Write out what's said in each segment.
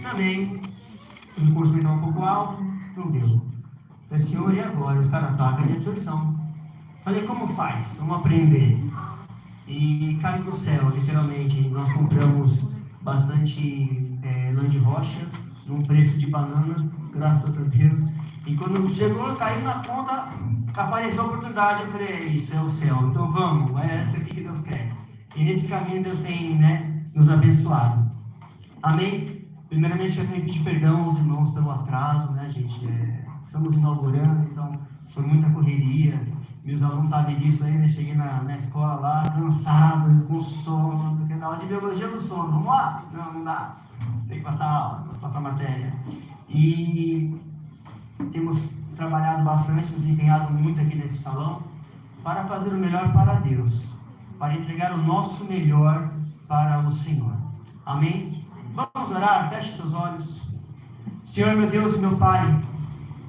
Também, o recurso estava um pouco alto, não deu. Falei, senhor, e agora? Os caras pagam de absorção. Falei, como faz? Vamos aprender. E cai do céu, literalmente. Nós compramos bastante lã de rocha, num preço de banana, graças a Deus. E quando chegou, caiu na conta, apareceu a oportunidade. Eu falei, isso é o céu, então vamos, é essa aqui que Deus quer. E nesse caminho Deus tem, nos abençoado. Amém? Primeiramente, eu também pedir perdão aos irmãos pelo atraso, gente? Estamos inaugurando, então foi muita correria. Meus alunos sabem disso aí, Cheguei na escola lá, cansado, com sono, na aula de biologia do sono. Vamos lá? Não dá. Tem que passar aula, passar matéria. E temos trabalhado bastante, nos empenhado muito aqui nesse salão, para fazer o melhor para Deus, para entregar o nosso melhor para o Senhor. Amém? Vamos orar, feche seus olhos. Senhor, meu Deus e meu Pai,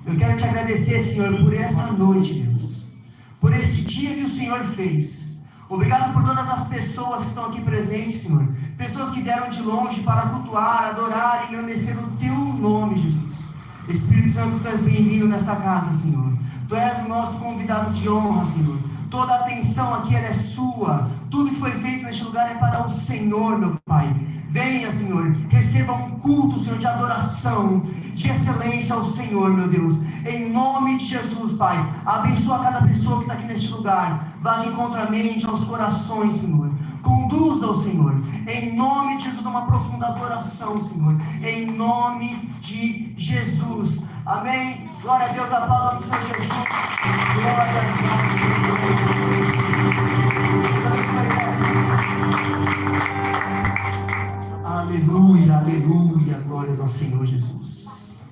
eu quero te agradecer, Senhor, por esta noite, Deus, por esse dia que o Senhor fez. Obrigado por todas as pessoas que estão aqui presentes, Senhor, pessoas que vieram de longe para cultuar, adorar e engrandecer o Teu nome, Jesus. Espírito Santo, Tu és bem-vindo nesta casa, Senhor. Tu és o nosso convidado de honra, Senhor. Toda a atenção aqui ela é sua. Tudo que foi feito neste lugar é para o Senhor, meu Pai. Venha, Senhor, receba um culto, Senhor, de adoração, de excelência ao Senhor, meu Deus. Em nome de Jesus, Pai, abençoa cada pessoa que está aqui neste lugar. Vá de encontro à mente, aos corações, Senhor. Conduza-o, Senhor. Em nome de Jesus, uma profunda adoração, Senhor. Em nome de Jesus. Amém. Glória a Deus, a palavra do Senhor Jesus. Glória a Deus, Senhor. Aleluia, aleluia, glórias ao Senhor Jesus.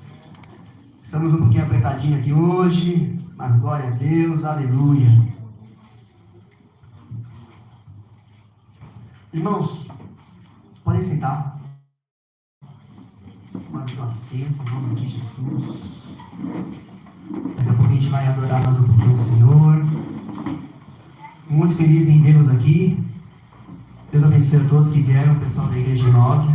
Estamos um pouquinho apertadinho aqui hoje, mas glória a Deus, aleluia. Irmãos, podem sentar. Tomar o assento, em nome de Jesus. Daqui a pouco a gente vai adorar mais um pouquinho o Senhor. Muito feliz em vê-los aqui. Deus abençoe a todos que vieram, o pessoal da Igreja 9.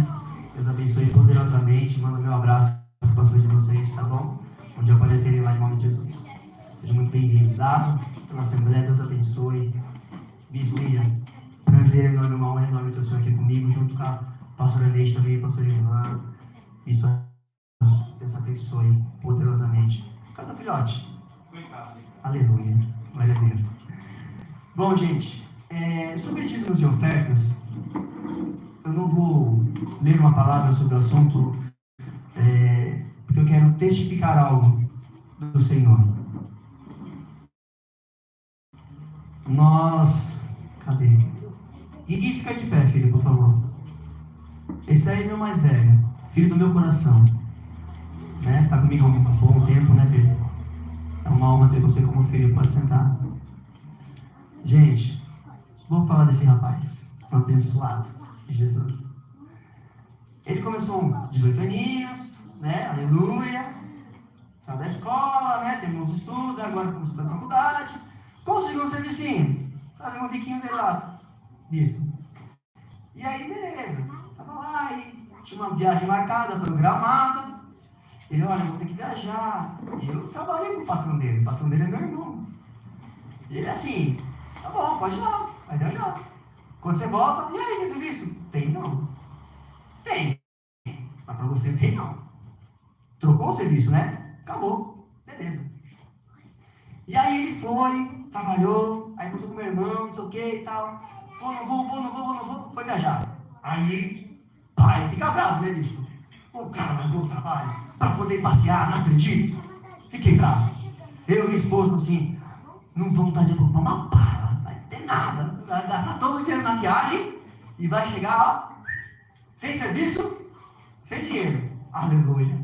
Deus abençoe poderosamente. Manda meu abraço para os pastores de vocês, tá bom? Onde aparecerem lá em nome de Jesus. Sejam muito bem-vindos, dado pela Assembleia. Deus abençoe. Bispo William, prazer enorme, uma honra enorme ter o Senhor aqui comigo, junto com a pastora Neide também, pastor Ivan. Bispo, Deus abençoe poderosamente. Cadê o filhote? Aleluia. Glória a Deus. Bom, gente, sobre dízimos e ofertas, eu não vou ler uma palavra sobre o assunto, porque eu quero testificar algo do Senhor. Cadê? Guigui, fica de pé, filho, por favor. Esse aí é meu mais velho, filho do meu coração. Tá comigo há um bom tempo, filho? É uma honra ter você como filho, pode sentar. Gente, vou falar desse rapaz, um abençoado de Jesus. Ele começou com 18 aninhos, aleluia, saiu da escola, terminou os estudos, agora começou a faculdade, conseguiu um servicinho, fazer um biquinho dele lá, bispo. E aí, beleza, tava lá e tinha uma viagem marcada, programada. Ele, olha, vou ter que viajar. E eu trabalhei com o patrão dele é meu irmão. E ele assim, tá bom, pode ir lá, vai viajar. Quando você volta, e aí, tem serviço? Tem não. Tem. Mas pra você tem não. Trocou o serviço, Acabou. Beleza. E aí ele foi, trabalhou, aí conversou com meu irmão, não sei o que e tal. Não vou, foi viajar. Aí, pai, fica bravo, bispo? O cara largou o trabalho para poder passear, não acredito. Fiquei bravo. Eu e minha esposa, assim, não vamos dar dinheiro para uma bala, não vai ter nada. Vai gastar todo o dinheiro na viagem e vai chegar, sem serviço, sem dinheiro. Aleluia.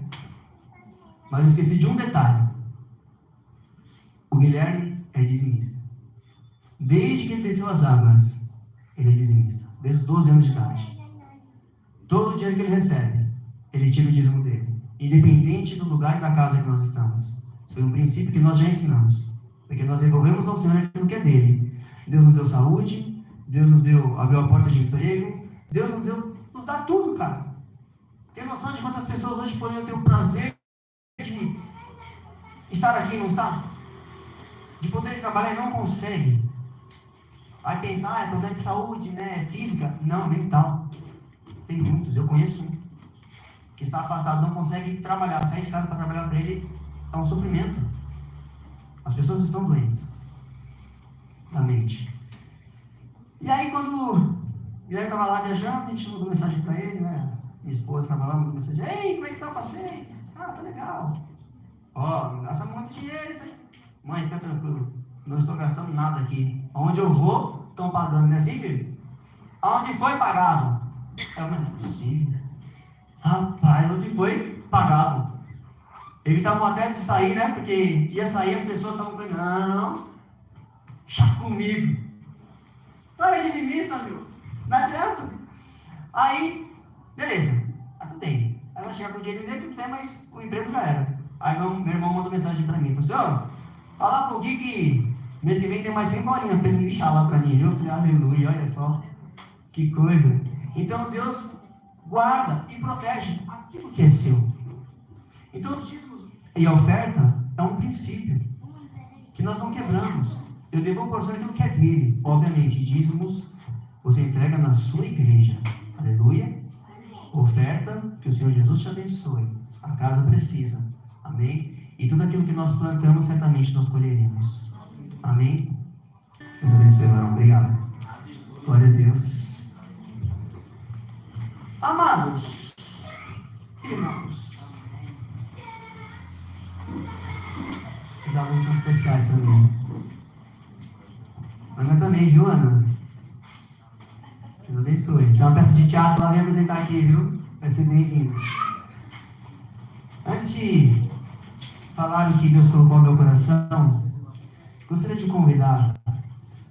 Mas eu esqueci de um detalhe. O Guilherme é dizimista. Desde que ele desceu as águas, ele é dizimista. Desde os 12 anos de idade. Todo o dinheiro que ele recebe, ele tira o dízimo dele. Independente do lugar e da casa que nós estamos. Isso foi um princípio que nós já ensinamos. Porque nós devolvemos ao Senhor aquilo que é dele. Deus nos deu saúde, Deus nos abriu a porta de emprego, Deus nos dá tudo, cara. Tem noção de quantas pessoas hoje poderiam ter o prazer de estar aqui e não estar? De poder trabalhar e não consegue? Aí pensar, é problema de saúde, né? Física? Não, mental. Tem muitos, eu conheço um que está afastado, não consegue trabalhar, sair de casa para trabalhar para ele é um sofrimento. As pessoas estão doentes na mente. E aí quando o Guilherme estava lá viajando, a gente mandou mensagem para ele, né? Minha esposa estava lá, mandou mensagem: ei, como é que tá o passeio? Ah, tá legal. Ó, não gasta muito dinheiro, isso aí. Mãe, fica tranquilo, não estou gastando nada aqui. Onde eu vou, estão pagando, não é assim, filho? Aonde foi pagado? Eu, mas não é possível. Rapaz, onde foi pagado? Evitavam até de sair, né? Porque ia sair, as pessoas estavam falando: não, chá comigo. Tu é dizimista, meu. Não adianta. Aí, beleza. Tudo bem. Aí vai chegar com o dinheiro dele, tudo bem, mas o emprego já era. Aí meu irmão mandou mensagem pra mim. Falou assim: ó, fala pro Gui que mês que vem tem mais 100 bolinhas pra ele lixar lá pra mim. Eu falei: aleluia, olha só. Que coisa. Então Deus guarda e protege aquilo que é seu. Então, os dízimos e a oferta é um princípio que nós não quebramos. Eu devo a porção daquilo que é dele. Obviamente, dízimos você entrega na sua igreja. Aleluia. Oferta, que o Senhor Jesus te abençoe. A casa precisa. Amém? E tudo aquilo que nós plantamos, certamente nós colheremos. Amém? Deus abençoe, varão. Obrigado. Glória a Deus. Amados, irmãos, esses alunos são especiais para mim. Ana também, viu, Ana? Deus abençoe. Tem uma peça de teatro lá, vem apresentar aqui, viu? Vai ser bem-vindo. Antes de falar o que Deus colocou no meu coração, gostaria de convidar,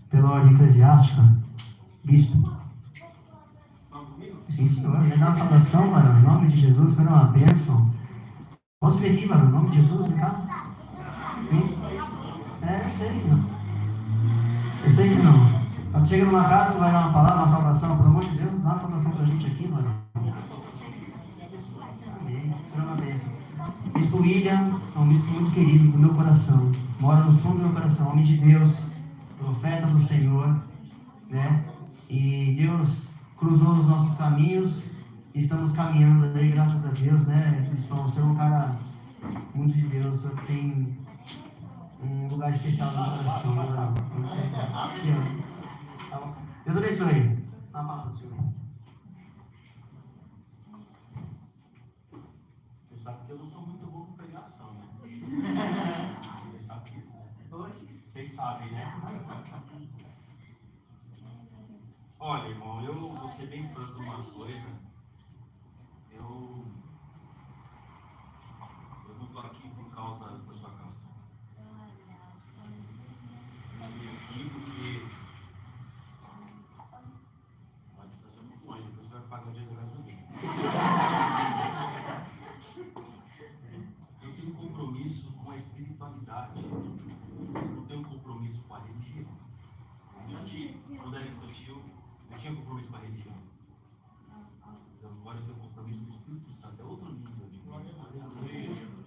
pela ordem eclesiástica, bispo. Sim, senhor. Vai dar uma saudação, varão. Em nome de Jesus, será uma bênção. Posso vir aqui, varão? Em nome de Jesus, vem cá. Vem. Eu sei que não. Eu sei que não. Quando chega numa casa, vai dar uma palavra, uma saudação. Pelo amor de Deus, dá uma saudação pra gente aqui, varão. Amém. Será uma bênção. Bispo William é um bispo muito querido do meu coração. Mora no fundo do meu coração. Homem de Deus, profeta do Senhor, né? E Deus cruzou os nossos caminhos e estamos caminhando aí, graças a Deus, né? Bispão, você é um cara muito de Deus, você tem um lugar especial no meu coração, né? Te amo. Tá bom? Deus abençoe. Na paz do Senhor. Você sabe que eu não sou muito bom com pregação, né? Você sabe disso, né? Vocês sabem, né? Olha, irmão, eu vou ser bem franco uma coisa. Eu não estou aqui por causa da sua canção. Eu vim aqui porque pode trazer muito longe, depois você vai pagar o dinheiro do resto do dia. Eu tenho um compromisso com a espiritualidade. Eu não tenho um compromisso com a religião. Já tive, quando era infantil, eu tinha compromisso com a religião. Então, agora eu tenho compromisso com o Espírito Santo. É outro nível de vida.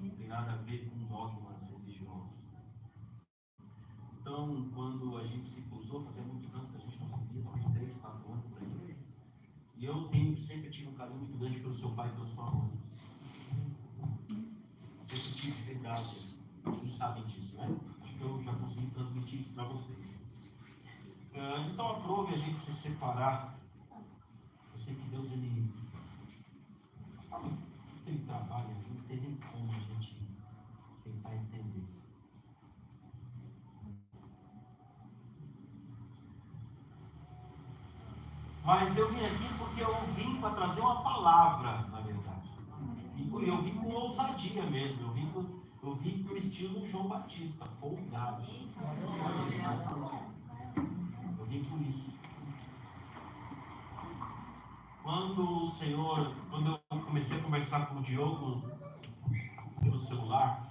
Não tem nada a ver com dogmas religiosos. Então, quando a gente se cruzou, fazia muitos anos que a gente não se via, talvez 3, 4 anos por aí. E eu sempre tive um carinho muito grande pelo seu pai e pela sua mãe. Sempre tive verdade. Vocês sabem disso, né? Acho que eu já consegui transmitir isso para vocês. Então aprove a gente se separar. Eu sei que Deus, ele trabalha, não tem nem como a gente tentar entender. Mas eu vim aqui porque eu vim para trazer uma palavra, na verdade. E eu vim com ousadia mesmo, eu vim no estilo João Batista, folgado. Eu vim por isso. Quando eu comecei a conversar com o Diogo pelo celular,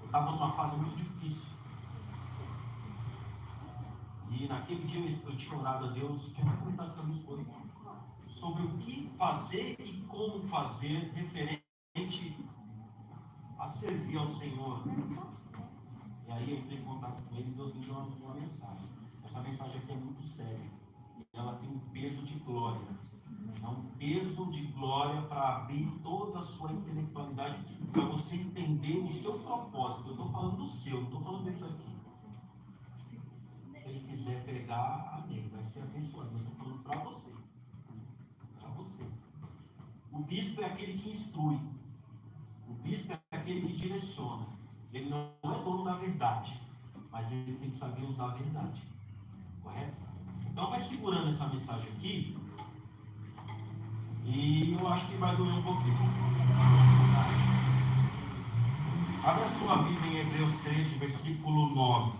eu estava numa fase muito difícil. E naquele dia eu tinha orado a Deus, tinha comentado com a minha esposa. sobre o que fazer e como fazer referente a servir ao Senhor. E aí eu entrei em contato com ele e Deus me deu uma mensagem. Essa mensagem aqui é muito séria. E ela tem um peso de glória. É um peso de glória para abrir toda a sua intelectualidade, para você entender o seu propósito. Eu estou falando do seu, não estou falando disso aqui. Se ele quiser pegar, amém, vai ser abençoado. Eu estou falando para você. Para você. O bispo é aquele que instrui. O bispo é aquele que direciona. Ele não é dono da verdade, mas ele tem que saber usar a verdade. Correto? Então vai segurando essa mensagem aqui. E eu acho que vai doer um pouquinho. Abra sua Bíblia em Hebreus 13, versículo 9.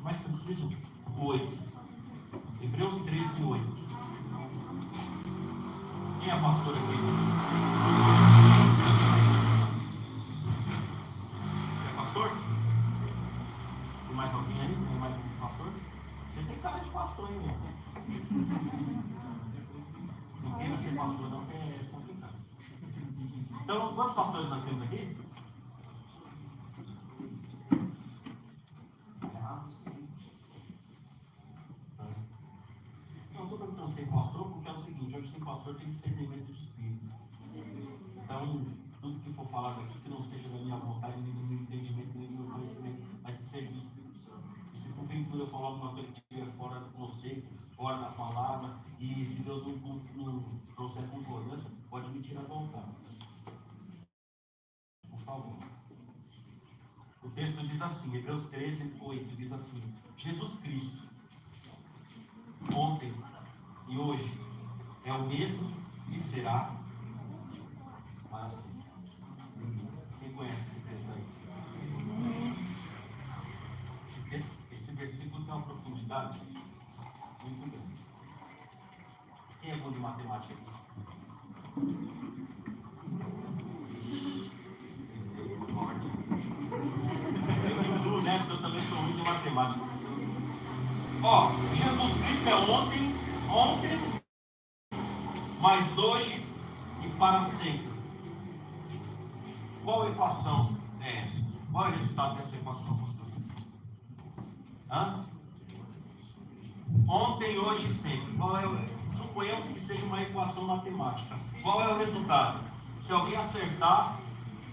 Mais preciso, 8. Hebreus 13, 8. Quem é a pastora aqui? É pastor? Tem mais alguém aí? Tem mais um pastor? Você tem cara de pastor, hein, meu? Não queira ser pastor, não, que é complicado. Então, quantos pastores nós temos aqui? Não, estou perguntando se tem pastor, porque é o seguinte: hoje tem pastor, tem discernimento de espírito. Então, tudo que for falado aqui, que não seja da minha vontade, nem do meu entendimento, nem do meu conhecimento, mas que seja do Espírito Santo. E se porventura eu falar alguma coisa que estiver fora do conceito, fora da palavra, e se Deus não trouxer concordância, pode me tirar da vontade. Por favor. O texto diz assim, Hebreus 13, 8, diz assim: Jesus Cristo, ontem e hoje, é o mesmo e será para sempre. Quem conhece esse texto aí? Esse versículo tem uma profundidade muito grande. Quem é bom de matemática aqui? Eu também sou ruim de matemática. Ó, Jesus Cristo é ontem, mas hoje e para sempre. Qual equação é essa? Qual é o resultado dessa equação, pastor? Ontem, hoje e sempre. Suponhamos que seja uma equação matemática. Qual é o resultado? Se alguém acertar,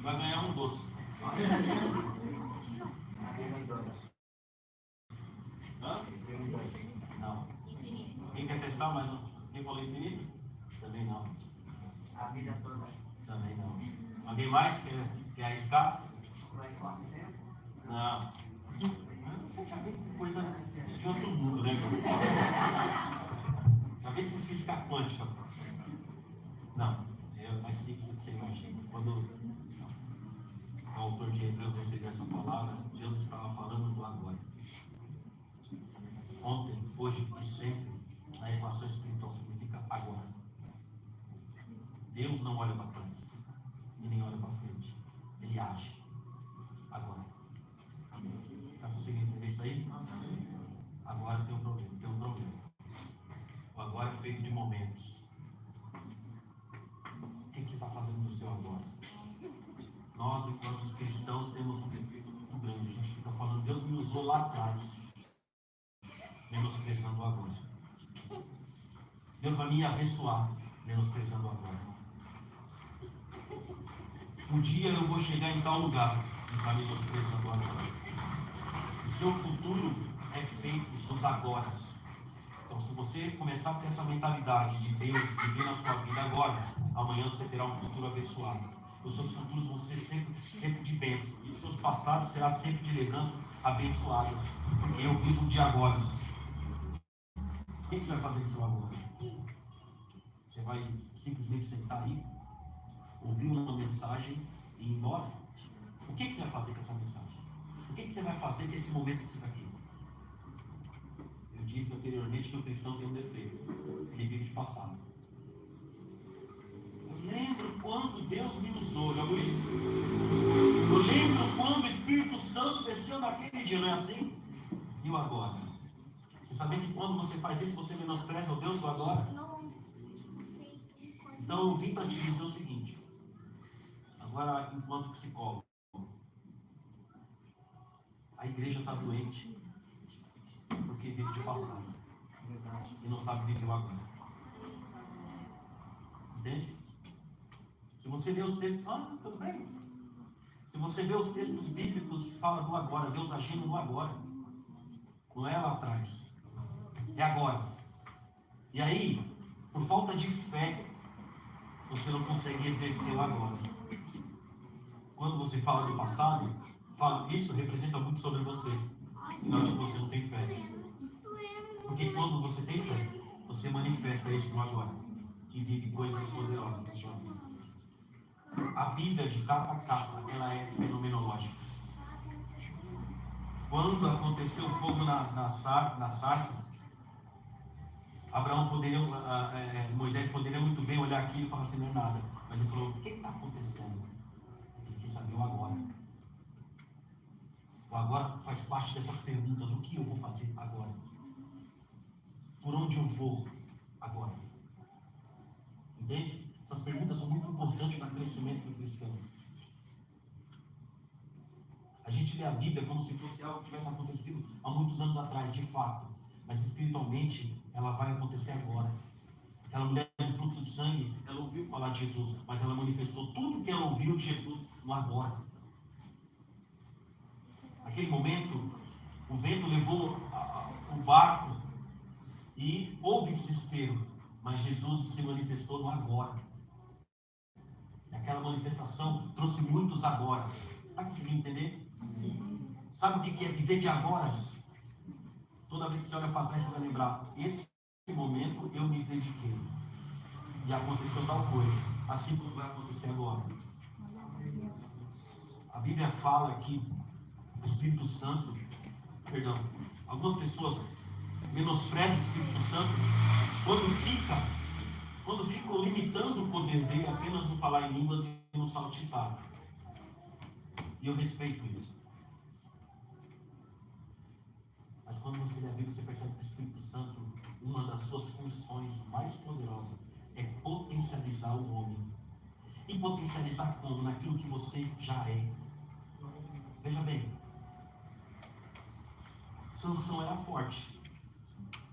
vai ganhar um doce. Não. Quem quer testar mais um? Quem falou infinito? Também não. A vida toda. Também não. Alguém mais quer arriscar? Mais espaço e tempo? Não. Você já vê coisa de outro mundo, né? Já vê com física quântica. Não. É mais simples do que você imagina. Quando o autor de Hebreus recebeu essa palavra, Deus estava falando do agora. Ontem, hoje e sempre, a equação espiritual significa agora. Deus não olha para trás e nem olha para frente. Ele age agora. Está conseguindo entender isso aí? Agora tem um problema. O agora é feito de momentos. O que você está fazendo no seu agora? Nós, enquanto os cristãos, temos um defeito muito grande. A gente fica falando, Deus me usou lá atrás, menosprezando agora. Deus vai me abençoar, menosprezando agora. Um dia eu vou chegar em tal lugar e está menosprezando agora. O seu futuro é feito dos agoras. Então, se você começar a ter essa mentalidade de Deus viver na sua vida agora, amanhã você terá um futuro abençoado. Os seus futuros vão ser sempre de bênção. E os seus passados serão sempre de lembranças abençoadas. Porque eu vivo de agora. O que você vai fazer com o seu agora? Você vai simplesmente sentar aí, ouvir uma mensagem e ir embora? O que você vai fazer com essa mensagem? O que você vai fazer nesse momento que você está aqui? Eu disse anteriormente que o cristão tem um defeito. Ele vive de passado. Eu lembro quando Deus me usou, já viu isso? Eu lembro quando o Espírito Santo desceu naquele dia, não é assim? E o agora? Você sabia que quando você faz isso, você menospreza o Deus do agora? Então eu vim para te dizer o seguinte, agora enquanto psicólogo, a igreja está doente porque vive de passado e não sabe viver o agora. Entende? Se você vê os textos, tudo bem. Se você vê os textos bíblicos, fala do agora, Deus agindo no agora. Não é lá atrás, é agora. E aí, por falta de fé, você não consegue exercer o agora. Quando você fala do passado, isso representa muito sobre você. Sinal de que você não tem fé. Porque quando você tem fé, você manifesta isso no agora. E vive coisas poderosas na sua vida. A Bíblia, de capa a capa, ela é fenomenológica. Quando aconteceu o fogo na sarça, Moisés poderia muito bem olhar aquilo e falar assim, não é nada. Mas ele falou, o que está acontecendo? Ele quis saber o agora. O agora faz parte dessas perguntas. O que eu vou fazer agora? Por onde eu vou agora? Entende? Essas perguntas são muito importantes para o crescimento do cristão. A gente lê a Bíblia como se fosse algo que tivesse acontecido há muitos anos atrás, de fato. Mas espiritualmente, ela vai acontecer agora. Aquela mulher do fluxo de sangue, ela ouviu falar de Jesus, mas ela manifestou tudo que ela ouviu de Jesus no agora. Naquele momento, o vento levou o barco e houve desespero, mas Jesus se manifestou no agora. E aquela manifestação trouxe muitos agora. Está conseguindo entender? Sim. Sabe o que é viver de agora? Toda vez que você olha para trás, você vai lembrar, esse momento eu me dediquei. E aconteceu tal coisa. Assim como vai acontecer agora. A Bíblia fala que o Espírito Santo, algumas pessoas menosprezam o Espírito Santo quando ficam limitando o poder dele apenas no falar em línguas e no saltitar. E eu respeito isso. Mas quando você lê a Bíblia, você percebe que o Espírito Santo, uma das suas funções mais poderosas é potencializar o homem. E potencializar como? Naquilo que você já é. Veja bem, Sansão era forte.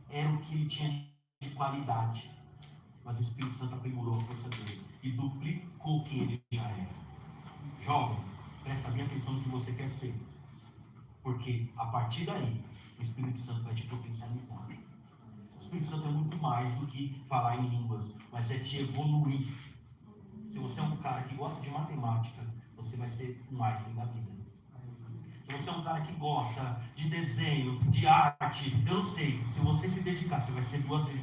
Era o que ele tinha de qualidade. Mas o Espírito Santo aprimorou a força dele e duplicou quem ele já era. Jovem, presta bem atenção no que você quer ser. Porque a partir daí, o Espírito Santo vai te potencializar. O Espírito Santo é muito mais do que falar em línguas, mas é te evoluir. Se você é um cara que gosta de matemática, você vai ser um Einstein da vida. Se você é um cara que gosta de desenho, de arte, eu não sei, se você se dedicar, você vai ser 2 vezes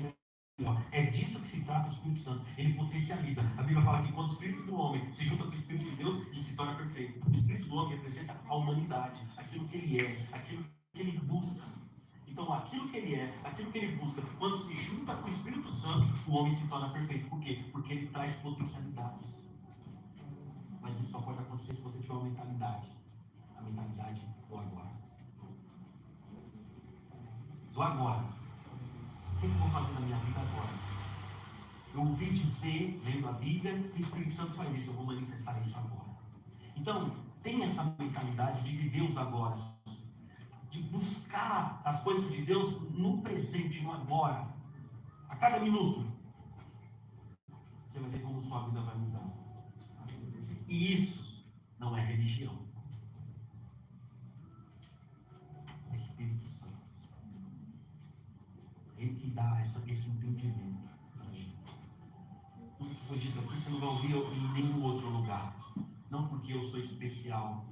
melhor. É disso que se trata o Espírito Santo. Ele potencializa. A Bíblia fala que quando o Espírito do homem se junta com o Espírito de Deus, ele se torna perfeito. O Espírito do homem representa a humanidade, aquilo que ele é, aquilo que ele busca. Então, aquilo que ele é, aquilo que ele busca, quando se junta com o Espírito Santo, o homem se torna perfeito. Por quê? Porque ele traz potencialidades. Mas isso só pode acontecer se você tiver uma mentalidade. A mentalidade do agora. Do agora. O que eu vou fazer na minha vida agora? Eu ouvi dizer, lendo a Bíblia, que o Espírito Santo faz isso. Eu vou manifestar isso agora. Então, tenha essa mentalidade de viver os agora. De buscar as coisas de Deus no presente, no agora. A cada minuto. Você vai ver como sua vida vai mudar. E isso não é religião. É Espírito Santo. Ele que dá esse entendimento para a gente. Tudo que foi dito aqui, você não vai ouvir em nenhum outro lugar. Não porque eu sou especial,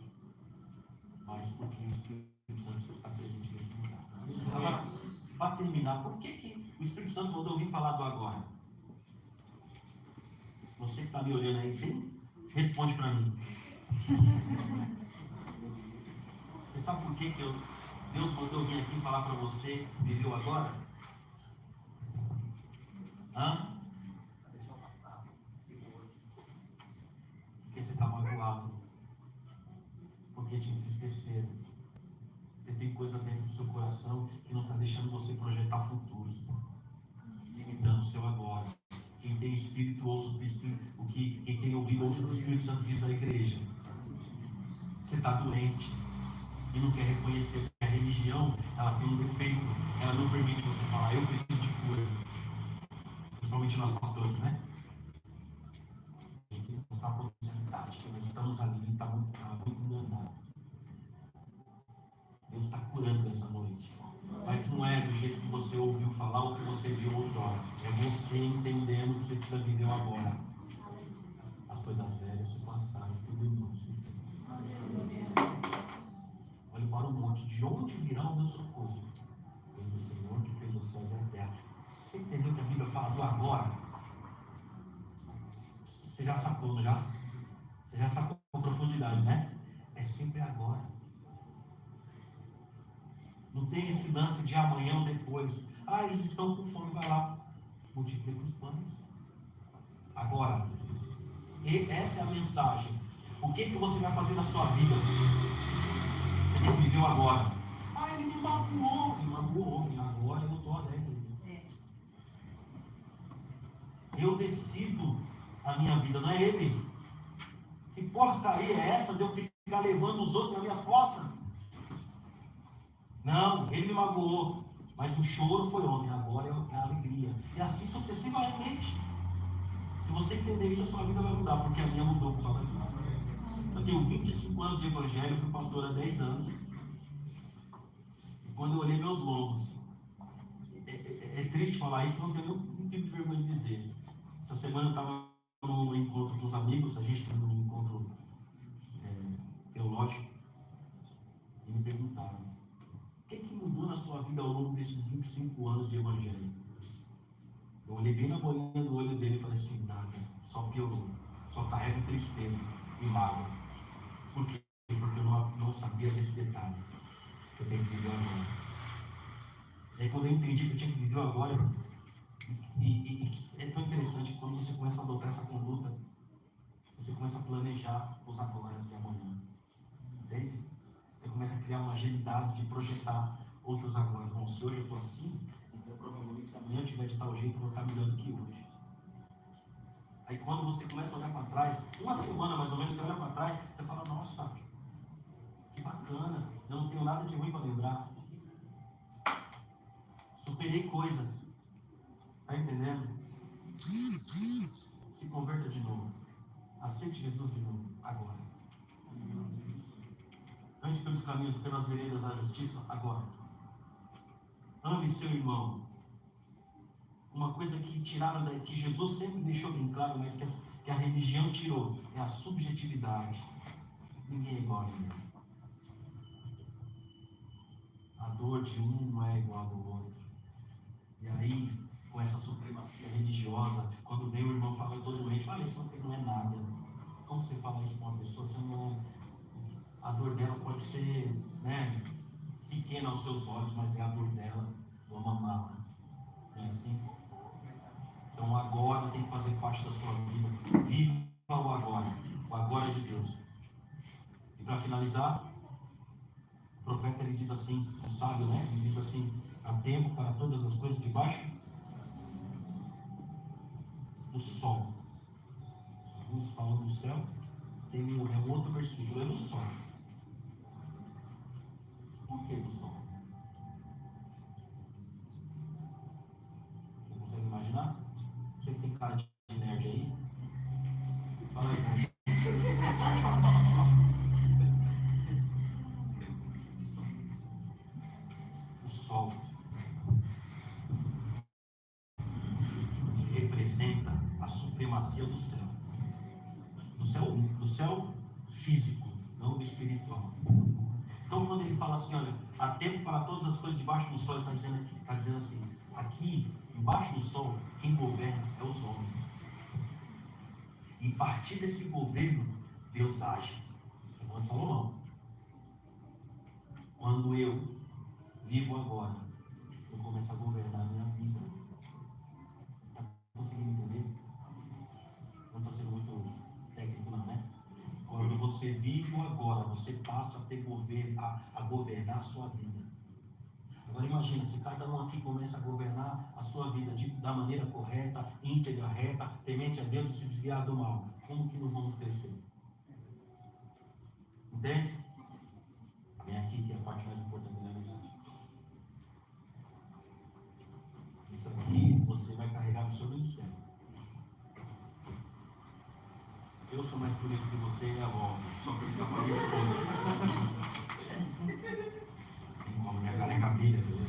mas porque o Espírito Santo está presente nesse lugar. Agora, para terminar, por que o Espírito Santo mandou ouvir falar do agora? Você que está me olhando aí, responde para mim. Você sabe por que Deus mandou vir aqui falar para você viver o agora? Porque você está magoado. Porque te entristeceram. Você tem coisas dentro do seu coração coração que não está deixando você projetar futuros, limitando o seu agora. Quem tem espírito, ouça o Espírito. Quem tem ouvido, ouça o que o Espírito Santo diz à igreja. Você está doente e não quer reconhecer que a religião, ela tem um defeito. Ela não permite você falar, eu preciso de cura. Principalmente nós pastores, né? A gente tem que mostrar a potencialidade, que nós estamos ali e está muito enganado. Deus está curando essa noite. Mas não é do jeito que você ouviu falar ou que você viu outrora. É você entendendo que você precisa viver o agora. As coisas velhas se passaram, tudo novo se fez. Olhe para o monte, de onde virá o meu socorro? Vem do Senhor que fez o céu e a terra. Você entendeu que a Bíblia fala do agora? Você já sacou, não já? Você já sacou com profundidade, né? É sempre agora. Não tem esse lance de amanhã ou depois. Ah, eles estão com fome, vai lá. Multiplica os pães. Agora, essa é a mensagem. O que você vai fazer na sua vida? Você tem que viver o agora. Ah, ele me magoou ontem. Agora eu estou alegre. Eu decido a minha vida, não é ele. Que porcaria é essa de eu ficar levando os outros nas minhas costas? Não, ele me magoou, mas o choro foi ontem, agora é a alegria. E assim sucessivamente. Se você entender isso, a sua vida vai mudar, porque a minha mudou por causa disso. Eu tenho 25 anos de evangelho, fui pastor há 10 anos. E quando eu olhei meus lombos, é triste falar isso, porque eu não tenho nenhum tipo de vergonha de dizer. Essa semana eu estava num encontro com os amigos, a gente estava num encontro teológico, e me perguntaram: o que mudou na sua vida ao longo desses 25 anos de evangelho? Eu olhei bem na bolinha do olho dele e falei assim: nada, só piorou, só carrego tristeza e mágoa. Por quê? Porque eu não sabia desse detalhe, que eu tenho que viver agora. E aí quando eu entendi que eu tinha que viver agora, e é tão interessante que quando você começa a adotar essa conduta, você começa a planejar os agora de amanhã. Entende? Você começa a criar uma agilidade de projetar outros agora. Bom, se hoje eu estou assim, então provavelmente se amanhã eu tiver de tal jeito, eu vou estar melhor do que hoje. Aí quando você começa a olhar para trás, uma semana mais ou menos, você olha para trás, você fala: nossa, que bacana, eu não tenho nada de ruim para lembrar. Superei coisas. Está entendendo? Se converta de novo. Aceite Jesus de novo, agora. Ande pelos caminhos, pelas veredas da justiça, agora. Ame seu irmão. Uma coisa que tiraram daí, que Jesus sempre deixou bem claro, mas que a religião tirou, é a subjetividade. Ninguém é igual a ninguém. A dor de um não é igual ao do outro. E aí, com essa supremacia religiosa, quando vem o irmão falando: eu estou doente, fala: isso não é nada. Como você fala isso para uma pessoa? Você não é... A dor dela pode ser, né, pequena aos seus olhos, mas é a dor dela. Vamos amá-la. Não é assim? Então agora tem que fazer parte da sua vida. Viva o agora de Deus. E para finalizar, o profeta ele diz assim, o sábio, né? Ele diz assim: há tempo para todas as coisas debaixo do sol. Alguns falam do céu, tem um outro versículo, é do sol. Por que do sol? Você consegue imaginar? Você que tem cara de nerd aí? Fala aí. O sol representa a supremacia do céu. Do céu físico, não do espiritual. Então quando ele fala assim: olha, há tempo para todas as coisas debaixo do sol, ele está dizendo assim: aqui, embaixo do sol, quem governa é os homens. E a partir desse governo, Deus age. Segundo Salomão. Quando eu vivo agora, eu começo a governar a minha vida. Está conseguindo entender? Não estou sendo muito técnico não, né? Quando você vive o agora, você passa a ter a governar a sua vida. Agora imagina, se cada um aqui começa a governar a sua vida da maneira correta, íntegra, reta, temente a Deus e se desviar do mal, como que nós vamos crescer? Entende? Vem aqui que é a parte mais importante da mensagem. Isso aqui você vai carregar no seu ministério. Eu sou mais bonito que você e a voz. Só que eu estou com a minha esposa. Tem como minha careca brilha, entendeu?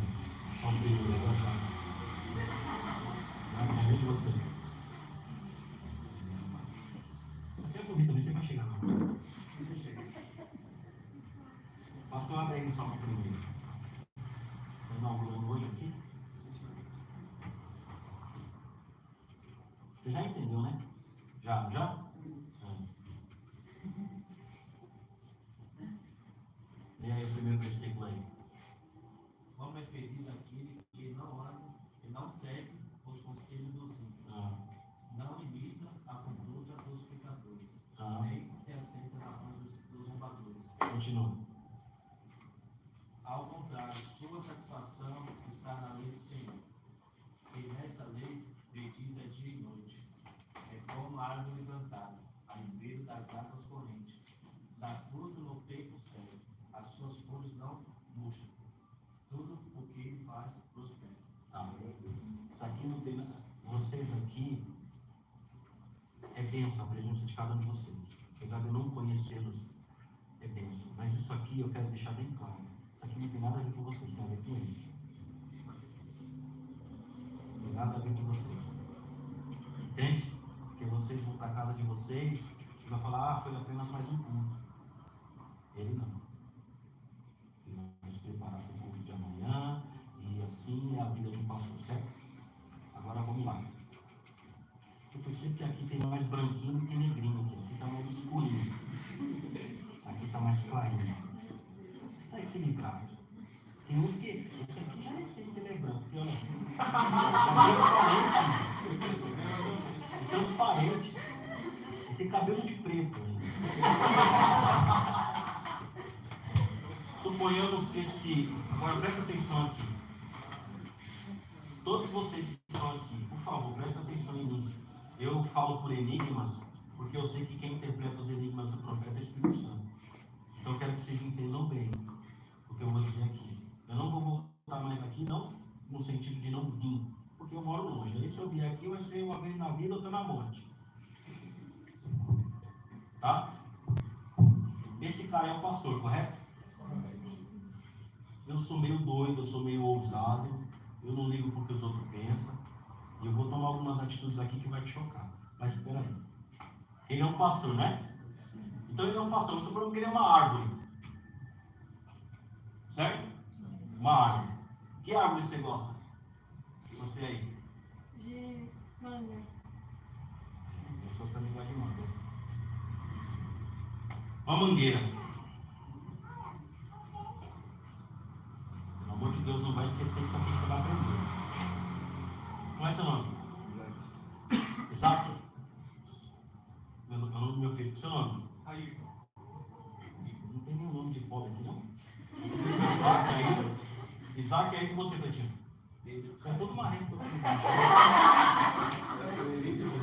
Olha o brilho dela, já. Já vejo você. Você é bonito também, você vai chegar lá. Pastor, abre aí só para o primeiro. Estou inaugurando hoje aqui. Você já entendeu, né? Já? Lê aí o primeiro versículo aí. Como é feliz aquele que não anda e não segue os conselhos dos ímpios, não imita a conduta dos pecadores, nem se aceita na mão dos zombadores. Continua. Ao contrário, sua satisfação está na lei do Senhor, e nessa lei medita dia e noite. É como a árvore plantada, a ribeiro das águas correntes, dá fruto no tempo certo, as suas flores não murcham. Tudo o que ele faz prospera. Isso aqui não tem nada. Vocês aqui é bênção a presença de cada um de vocês. Apesar de eu não conhecê-los, é bênção. Mas isso aqui eu quero deixar bem claro. Isso aqui não tem nada a ver com vocês, tem a ver com ele. Não tem nada a ver com vocês. Entende? Porque vocês vão para a casa de vocês e vão falar, foi apenas mais um culto. Ele não. Ele vai se preparar para o culto de amanhã. E assim é a vida de um pastor, certo? Agora vamos lá. Eu percebo que aqui tem mais branquinho do que negrinho aqui. Aqui está mais escurinho. Aqui está mais clarinho. Está equilibrado. Tem uns que... Esse aqui já nem sei se ele é branco. Porque olha. É transparente. Ele tem cabelo de preto ainda. Suponhamos que esse... Agora presta atenção aqui. Todos vocês que estão aqui, por favor, prestem atenção em mim. Eu falo por enigmas, porque eu sei que quem interpreta os enigmas do profeta é o Espírito Santo. Então eu quero que vocês entendam bem o que eu vou dizer aqui. Eu não vou voltar mais aqui, não no sentido de não vir, porque eu moro longe. Aí se eu vier aqui, vai ser uma vez na vida, outra na morte. Tá? Esse cara é um pastor, correto? Eu sou meio doido, eu sou meio ousado, eu não ligo porque os outros pensam, e eu vou tomar algumas atitudes aqui que vai te chocar. Mas espera aí. Ele é um pastor, né? Então ele é um pastor, você falou que ele é uma árvore. Certo? Uma árvore. Que árvore você gosta? Você aí? De manga. Minha esposa também gosta de manga. Uma mangueira. Pelo amor de Deus, não vai esquecer isso aqui que você vai aprender. Como é seu nome? Isaac? É o nome do meu filho. Seu nome? Ayrton. Não tem nenhum nome de pobre aqui, não? Isaac aí que você, Pretinho? Você é todo marrento.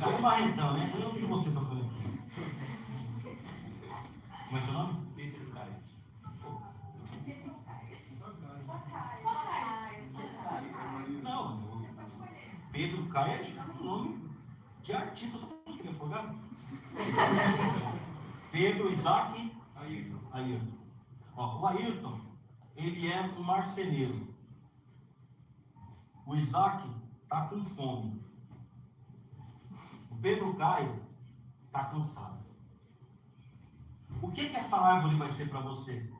Todo marrentão, né? Eu não vi você tocando aqui. Como é seu nome? Pedro Caio. Não, Pedro Caio é de um nome de artista. Todo mundo queria folgar. Pedro, Isaac, Ayrton. Ó, o Ayrton, ele é um marceneiro. O Isaac está com fome. O Pedro Caio está cansado. O que essa árvore vai ser para você?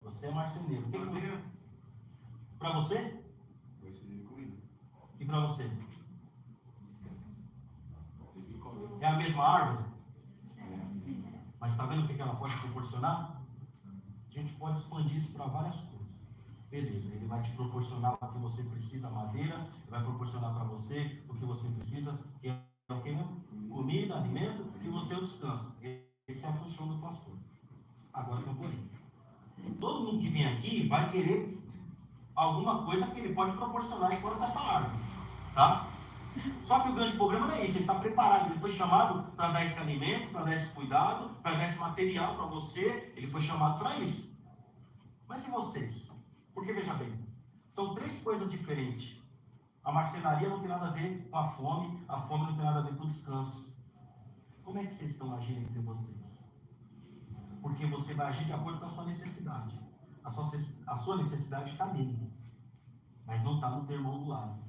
Você é marceneiro. O que é para você? Vai ser comida. E para você? É a mesma árvore? Mas está vendo o que ela pode proporcionar? A gente pode expandir isso para várias coisas. Beleza, ele vai te proporcionar o que você precisa, madeira, ele vai proporcionar para você o que você precisa, que é o que mesmo? Comida, alimento, e você o descanso. Essa é a função do pastor. Agora tem um porém. Todo mundo que vem aqui vai querer alguma coisa que ele pode proporcionar enquanto essa árvore, tá? Só que o grande problema não é isso, ele está preparado, ele foi chamado para dar esse alimento, para dar esse cuidado, para dar esse material para você, ele foi chamado para isso. Mas e vocês? Porque veja bem, são três coisas diferentes. A marcenaria não tem nada a ver com a fome não tem nada a ver com o descanso. Como é que vocês estão agindo entre vocês? Porque você vai agir de acordo com a sua necessidade. A sua necessidade está nele, mas não está no teu irmão do lado.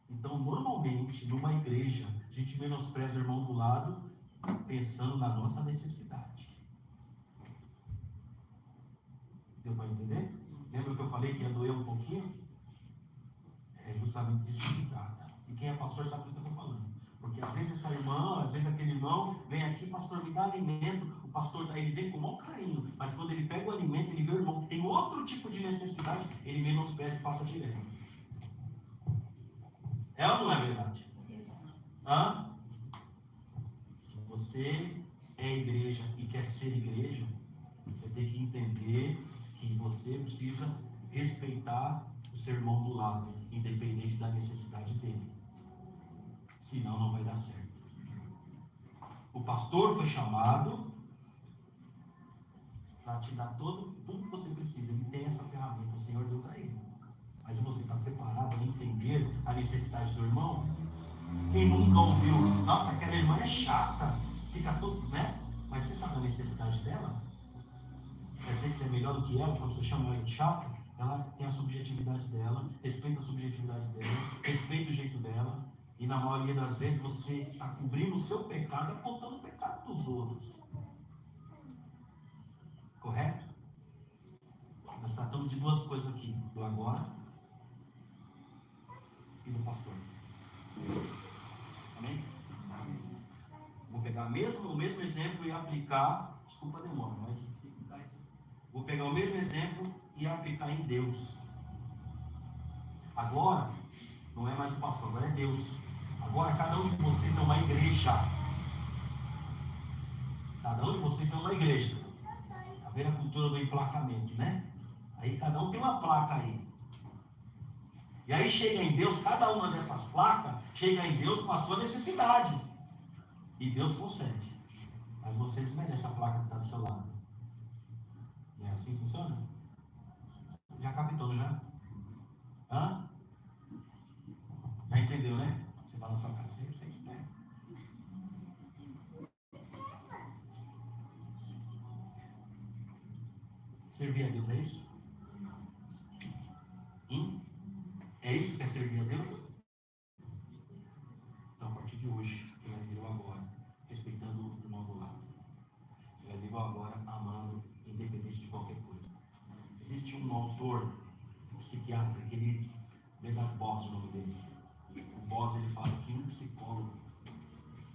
Então, normalmente, numa igreja, a gente menospreza o irmão do lado, pensando na nossa necessidade. Deu para entender? Lembra que eu falei que ia doer um pouquinho? É justamente disso que se trata. E quem é pastor sabe do que eu estou falando. Porque às vezes essa irmã, às vezes aquele irmão vem aqui, pastor, me dá alimento. O pastor, ele vem com o maior carinho. Mas quando ele pega o alimento, ele vê o irmão que tem outro tipo de necessidade, ele menospreza e passa direto. É ou não é verdade? Hã? Se você é igreja e quer ser igreja, você tem que entender que você precisa respeitar o seu irmão do lado, independente da necessidade dele. Senão não vai dar certo. O pastor foi chamado para te dar tudo que você precisa. Ele tem essa ferramenta, o Senhor deu para ele. Mas você está preparado a entender a necessidade do irmão? Quem nunca ouviu, nossa, aquela irmã é chata, fica todo, né? Mas você sabe a necessidade dela? Quer dizer que você é melhor do que ela quando você chama ela de chata? Ela tem a subjetividade dela, respeita a subjetividade dela, respeita o jeito dela, e na maioria das vezes você está cobrindo o seu pecado, apontando o pecado dos outros. Correto? Nós tratamos de duas coisas aqui, do agora e do pastor. Amém? Vou pegar o mesmo exemplo e aplicar, desculpa a demora, mas vou pegar o mesmo exemplo e aplicar em Deus. Agora, não é mais o pastor, agora é Deus. Agora cada um de vocês é uma igreja. Cada um de vocês é uma igreja. Está vendo a cultura do emplacamento, né? Aí cada um tem uma placa aí. E aí chega em Deus, cada uma dessas placas chega em Deus com a sua necessidade. E Deus concede. Mas você desmerece a placa que está do seu lado. Não é assim que funciona? Já captou, não já? Hã? Já entendeu, né? Você fala na sua cara, você é esperto. Servir a Deus é isso? É isso que é servir a Deus? Então, a partir de hoje, você vai viver o agora, respeitando o irmão do lado. Você vai viver o agora, amando, independente de qualquer coisa. Existe um autor, um psiquiatra, aquele Leonard Boss, o nome dele. O Boss, ele fala que um psicólogo,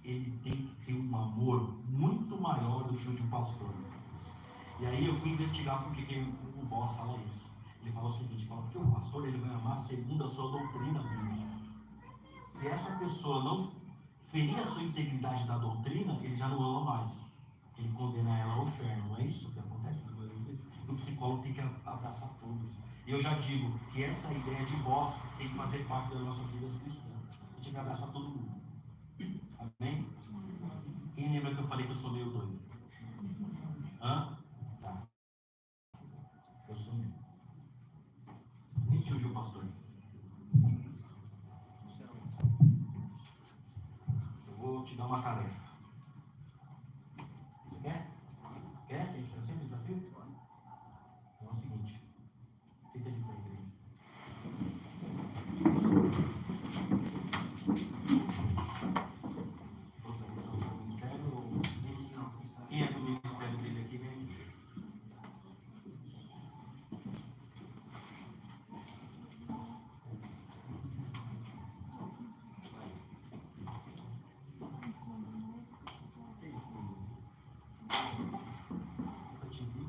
ele tem que ter um amor muito maior do que o de um pastor. E aí eu fui investigar por que o Boss fala isso. Ele fala o seguinte, fala, porque o pastor ele vai amar segundo a sua doutrina bíblica. Se essa pessoa não ferir a sua integridade da doutrina, ele já não ama mais. Ele condena ela ao inferno, não é isso que acontece? O psicólogo tem que abraçar todos. E eu já digo que essa ideia de Boss tem que fazer parte das nossas vidas cristãs. A gente tem que abraçar todo mundo. Amém? Quem lembra que eu falei que eu sou meio doido? Hã? Tá. Eu sou meio. Quem que ungiu o pastor? Eu vou te dar uma tarefa. Você quer? Quer? Tem que ser assim o desafio? Então é o seguinte. Fica de pé, igreja. Todos aqui são do seu ministério? Ou... Quem é do ministério dele aqui, vem aqui. Eu te vi.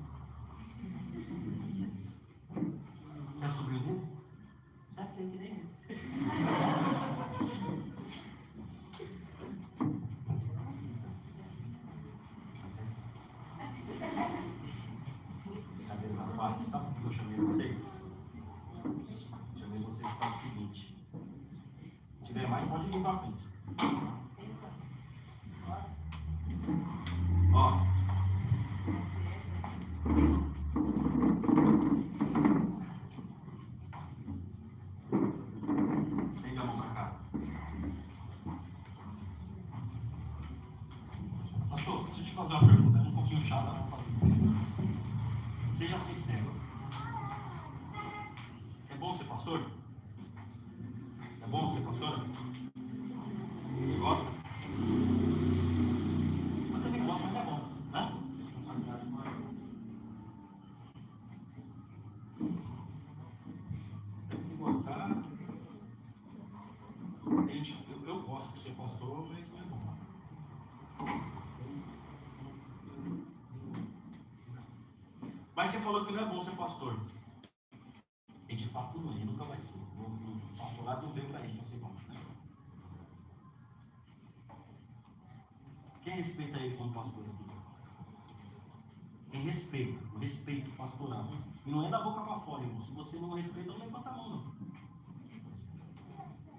Você é sobrinho dele? Você é feio que nem ele. Brincadeira da parte. Sabe por que eu chamei vocês? pode vir para frente. Ó. Estende a mão para cá. Pastor, deixa eu te fazer uma pergunta. É um pouquinho chata, mas vou fazer. Seja sincero. É bom ser pastor? É bom ser pastora? Você gosta? Eu também gosto, mas é bom, né? Responsabilidade maior. Tem que gostar. Tem gente, eu gosto de ser pastor, mas não é bom. Mas você falou que não é bom ser pastor. E de fato não é, nunca vai ser. O pastorado não veio para isso, para ser bom. Quem respeita ele como pastor aqui? Quem respeita, o respeito pastoral. E não é da boca para fora, irmão. Se você não respeita, não levanta a mão, não.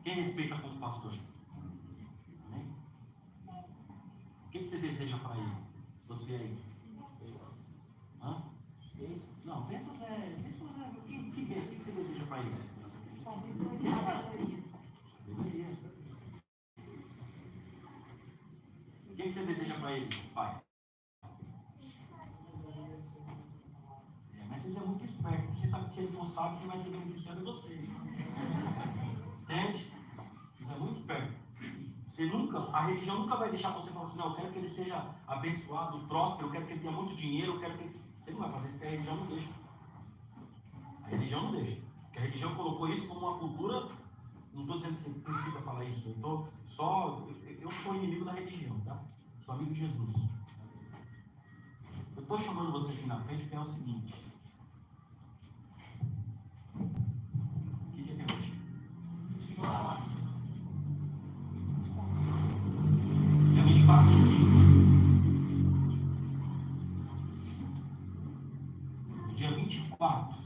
Quem respeita como pastor? Amém? O que você deseja para ele? Você aí? Hã? Não, pensa, que beijo, o que você deseja para ele? Sabedoria. O que você deseja para ele, pai? Mas vocês é muito esperto. Você sabe que se ele for sábio, quem vai ser beneficiado é vocês. Entende? Vocês é muito esperto. A religião nunca vai deixar você falar assim, não, eu quero que ele seja abençoado, próspero, eu quero que ele tenha muito dinheiro, eu quero que ele... Você não vai fazer isso porque a religião não deixa. A religião não deixa. Porque a religião colocou isso como uma cultura. Não estou dizendo que você precisa falar isso. Eu sou inimigo da religião, tá? Sou amigo de Jesus. Eu estou chamando você aqui na frente porque é o seguinte. Que dia que é hoje? É 24 de 5. No dia 24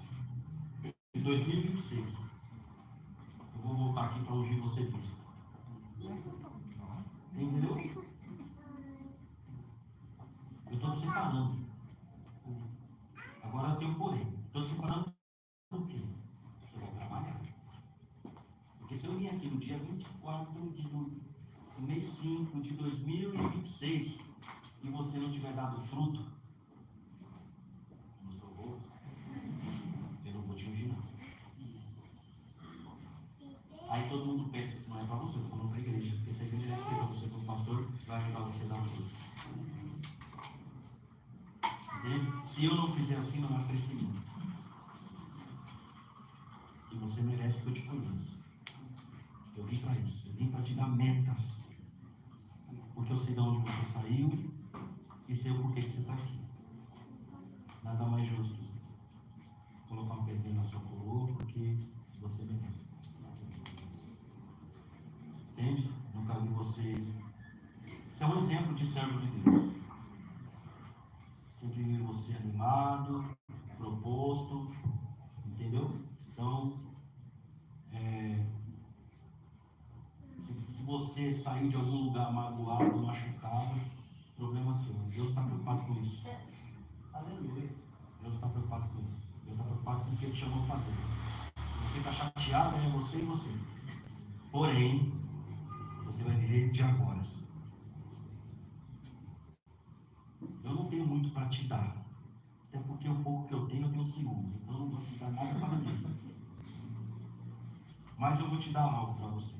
de 2026. Eu vou voltar aqui para ouvir você, bispo. Entendeu? Eu estou te separando. Agora tem um porém. Estou te separando por quê? Você vai trabalhar. Porque se eu vim aqui no dia 24 do mês 5 de 2026 e você não tiver dado fruto, eu não vou te ungir, não. Aí todo mundo pensa que não é para você, estou falando para a igreja. Porque se a igreja respeita você como pastor, vai ajudar você a dar fruto. Entende? Se eu não fizer assim, não há crescimento. E você merece porque eu te conheço. Eu vim para isso. Eu vim para te dar metas. Porque eu sei de onde você saiu e sei o porquê que você está aqui. Nada mais justo colocar um pedrinho na sua coroa porque você merece. Entende? Nunca vi você. Você é um exemplo de servo de Deus. Sempre vi você animado, proposto. Entendeu? Então, se você sair de algum lugar magoado, machucado, problema seu. Deus está preocupado com isso. Aleluia. Deus está preocupado com isso. Deus está preocupado com o que Ele chamou de fazer. Você está chateado, é você e você. Porém, você vai viver de agora. Eu não tenho muito para te dar. Até porque o pouco que eu tenho ciúmes. Então eu não vou te dar nada para ninguém. Mas eu vou te dar algo para você.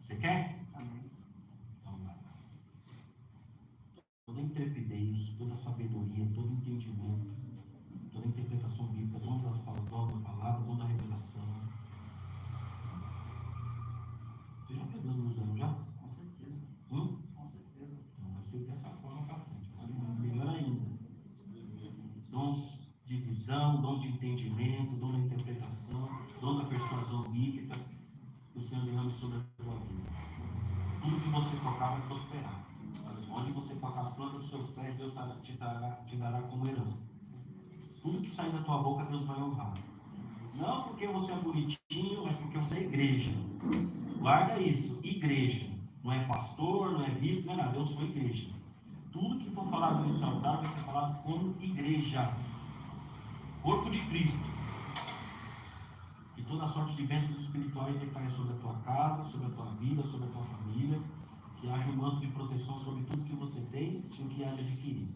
Você quer? Amém. Então vai. Toda intrepidez, toda sabedoria, todo entendimento, toda interpretação bíblica, dom da palavra, dom da revelação. Você já perdeu os anos já? Com certeza. Com certeza. Então vai ser dessa forma para frente. Vai ser melhor ainda. Dons de visão, dom de entendimento, dom da interpretação, dom da persuasão bíblica, que o Senhor derrame sobre a tua vida. Tudo que você tocar vai prosperar. Onde você colocar as plantas dos seus pés, Deus te dará como herança. Tudo que sair da tua boca, Deus vai honrar. Não porque você é bonitinho, mas porque você é igreja. Guarda isso, igreja. Não é pastor, não é bispo, não é nada, eu sou igreja. Tudo que for falado nesse altar vai ser falado como igreja. Corpo de Cristo. E toda sorte de bênçãos espirituais recaia sobre a tua casa, sobre a tua vida, sobre a tua família. Que haja um manto de proteção sobre tudo que você tem e o que há de adquirir.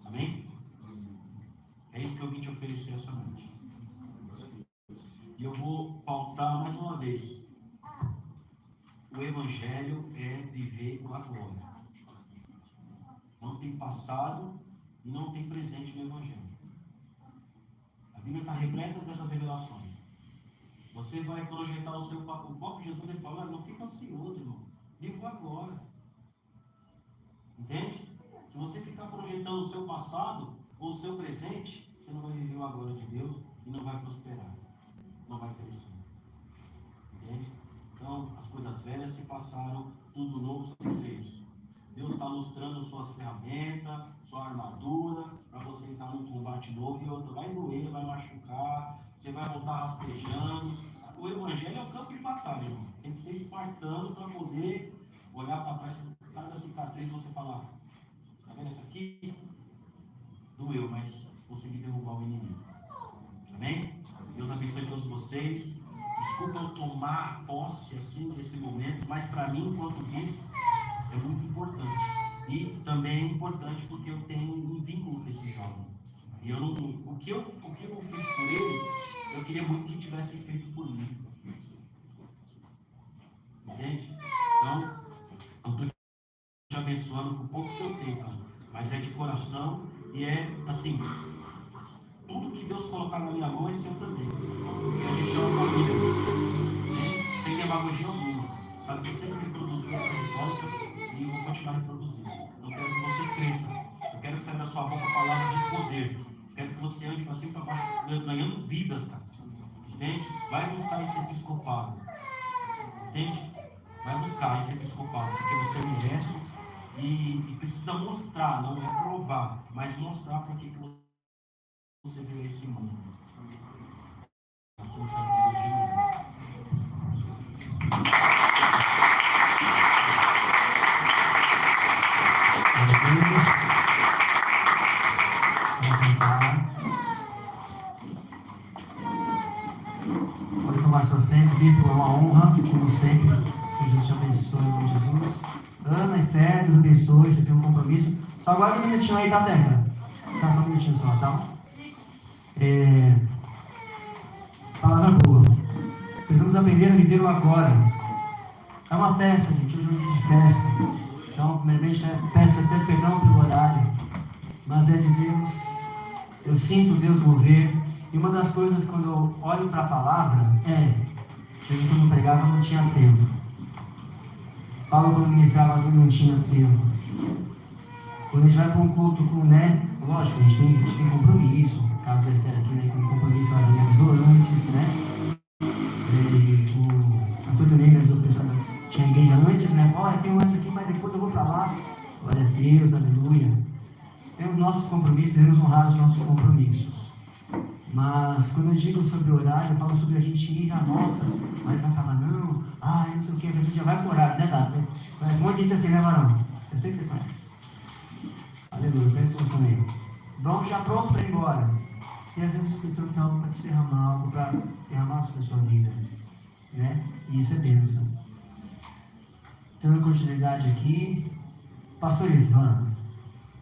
Amém? É isso que eu vim te oferecer essa noite. E eu vou pautar mais uma vez. O Evangelho é viver o agora. Não tem passado e não tem presente no Evangelho. A Bíblia está repleta dessas revelações. Você vai projetar o seu papo. O próprio Jesus ele fala, não fica ansioso, irmão. Viva o agora. Entende? Se você ficar projetando o seu passado ou o seu presente, você não vai viver o agora de Deus e não vai prosperar. Não vai crescer. Entende? Então, as coisas velhas se passaram, tudo novo se fez. Deus está mostrando suas ferramentas, sua armadura, para você entrar num combate novo e outro. Vai doer, vai machucar, você vai voltar rastejando. O Evangelho é o campo de batalha, irmão. Tem que ser espartano para poder olhar para trás, cada cicatriz você falar, tá vendo essa aqui? Doeu, mas consegui derrubar o inimigo. Amém? Deus abençoe todos vocês. Desculpa eu tomar posse assim desse momento, mas para mim, enquanto bispo, é muito importante. E também é importante porque eu tenho um vínculo com esse jovem. E eu não, o que eu fiz por ele, eu queria muito que tivesse feito por mim. Entende? Então, eu estou te abençoando com o pouco que eu tenho, cara. Mas é de coração e é assim. Tudo que Deus colocar na minha mão é seu também. Porque a gente é uma família, né? Sem demagogia alguma. Sabe que eu sempre reproduzi essa história e eu vou continuar reproduzindo. Eu quero que você cresça. Eu quero que saia da sua boca palavras de poder. Eu quero que você ande para cima e para baixo, ganhando vidas, cara. Entende? Vai buscar esse episcopado. Entende? Vai buscar esse episcopado, porque você merece e precisa mostrar, não é provar, mas mostrar para que você veio a esse mundo. A solução de Deus de novo. Vamos sentar. Pode tomar seu assento, bispo, é uma honra, como sempre. Que Jesus te abençoe, em nome de Jesus. Ana, Esther, Deus abençoe, vocês têm um compromisso. Só aguarda um minutinho aí, tá, Teca? Tá, só um minutinho só, tá? Palavra boa. Precisamos aprender a viver o agora. É uma festa, gente. Hoje é um dia de festa. Então, primeiramente, peço até perdão pelo horário. Mas é de Deus. Eu sinto Deus mover. E uma das coisas, quando eu olho para a palavra, Jesus, quando pregava, não tinha tempo. Paulo, quando ministrava, não tinha tempo. Quando a gente vai para um culto com, lógico, a gente tem compromisso. No caso da Esther aqui, tem compromisso, ela me avisou antes, o Antônio Ney me avisou, pensando, tinha igreja antes, tem um antes aqui, mas depois eu vou para lá. Glória a Deus, aleluia. Temos nossos compromissos, devemos honrar os nossos compromissos. Mas quando eu digo sobre horário, eu falo sobre a gente ir, nossa, mas vai acabar não, não sei o que, a gente já vai por horário, né, Data? Mas um monte de gente assim, né, varão? Eu sei que você conhece. Aleluia, pessoas também. Vão já pronto para ir embora. E às vezes o Espírito Santo tem algo para te derramar, algo para derramar sobre a sua vida, né? E isso é bênção. Dando continuidade aqui, Pastor Ivan,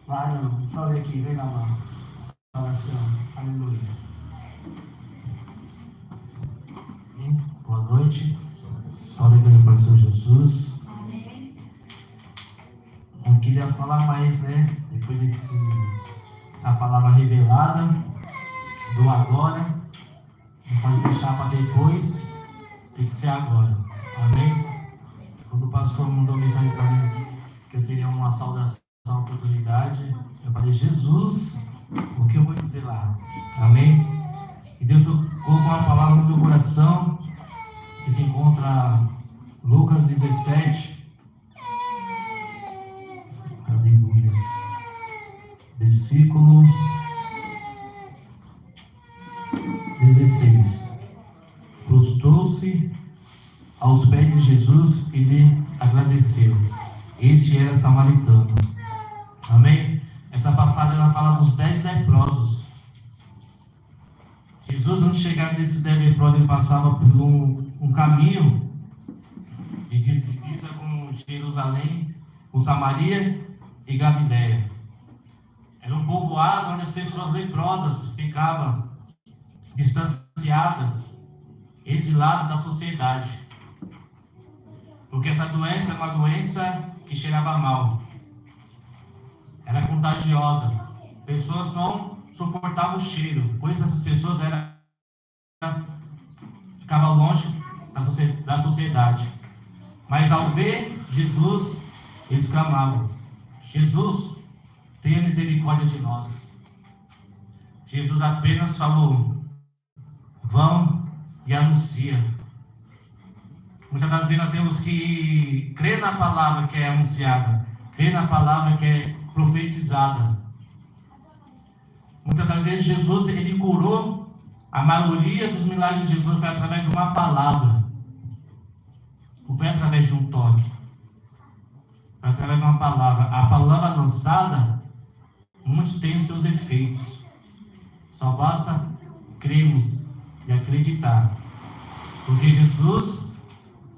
varão, salve aqui, vem dar uma salvação. Aleluia. Boa noite. Salve pelo Pai do Senhor Jesus. Não queria falar mais, depois dessa palavra revelada do agora. Não pode deixar para depois, tem que ser agora. Amém? Quando o pastor mandou mensagem para mim que eu teria uma saudação, uma oportunidade, eu falei, Jesus, o que eu vou dizer lá? Amém? E Deus colocou uma palavra no meu coração que se encontra Lucas 17. Aleluia. Versículo 16. prostrou-se aos pés de Jesus e lhe agradeceu. Este era samaritano. Amém? Essa passagem ela fala dos 10 leprosos. Jesus, antes de chegar nesses 10 leprosos, ele passava por um caminho de divisa com Jerusalém, com Samaria e Galiléia. Era um povoado onde as pessoas leprosas ficavam distanciadas, exiladas da sociedade. Porque essa doença era uma doença que cheirava mal. Era contagiosa. Pessoas não suportavam o cheiro. Por isso essas pessoas ficavam longe da sociedade. Mas ao ver Jesus, eles clamavam: Jesus, tenha misericórdia de nós. Jesus apenas falou: vão e anuncia. Muitas das vezes nós temos que crer na palavra que é anunciada, crer na palavra que é profetizada. Muitas das vezes Jesus, ele curou, a maioria dos milagres de Jesus foi através de uma palavra. Não foi através de um toque. Foi através de uma palavra. A palavra lançada, muitos têm os seus efeitos. Só basta crermos e acreditar. Porque Jesus,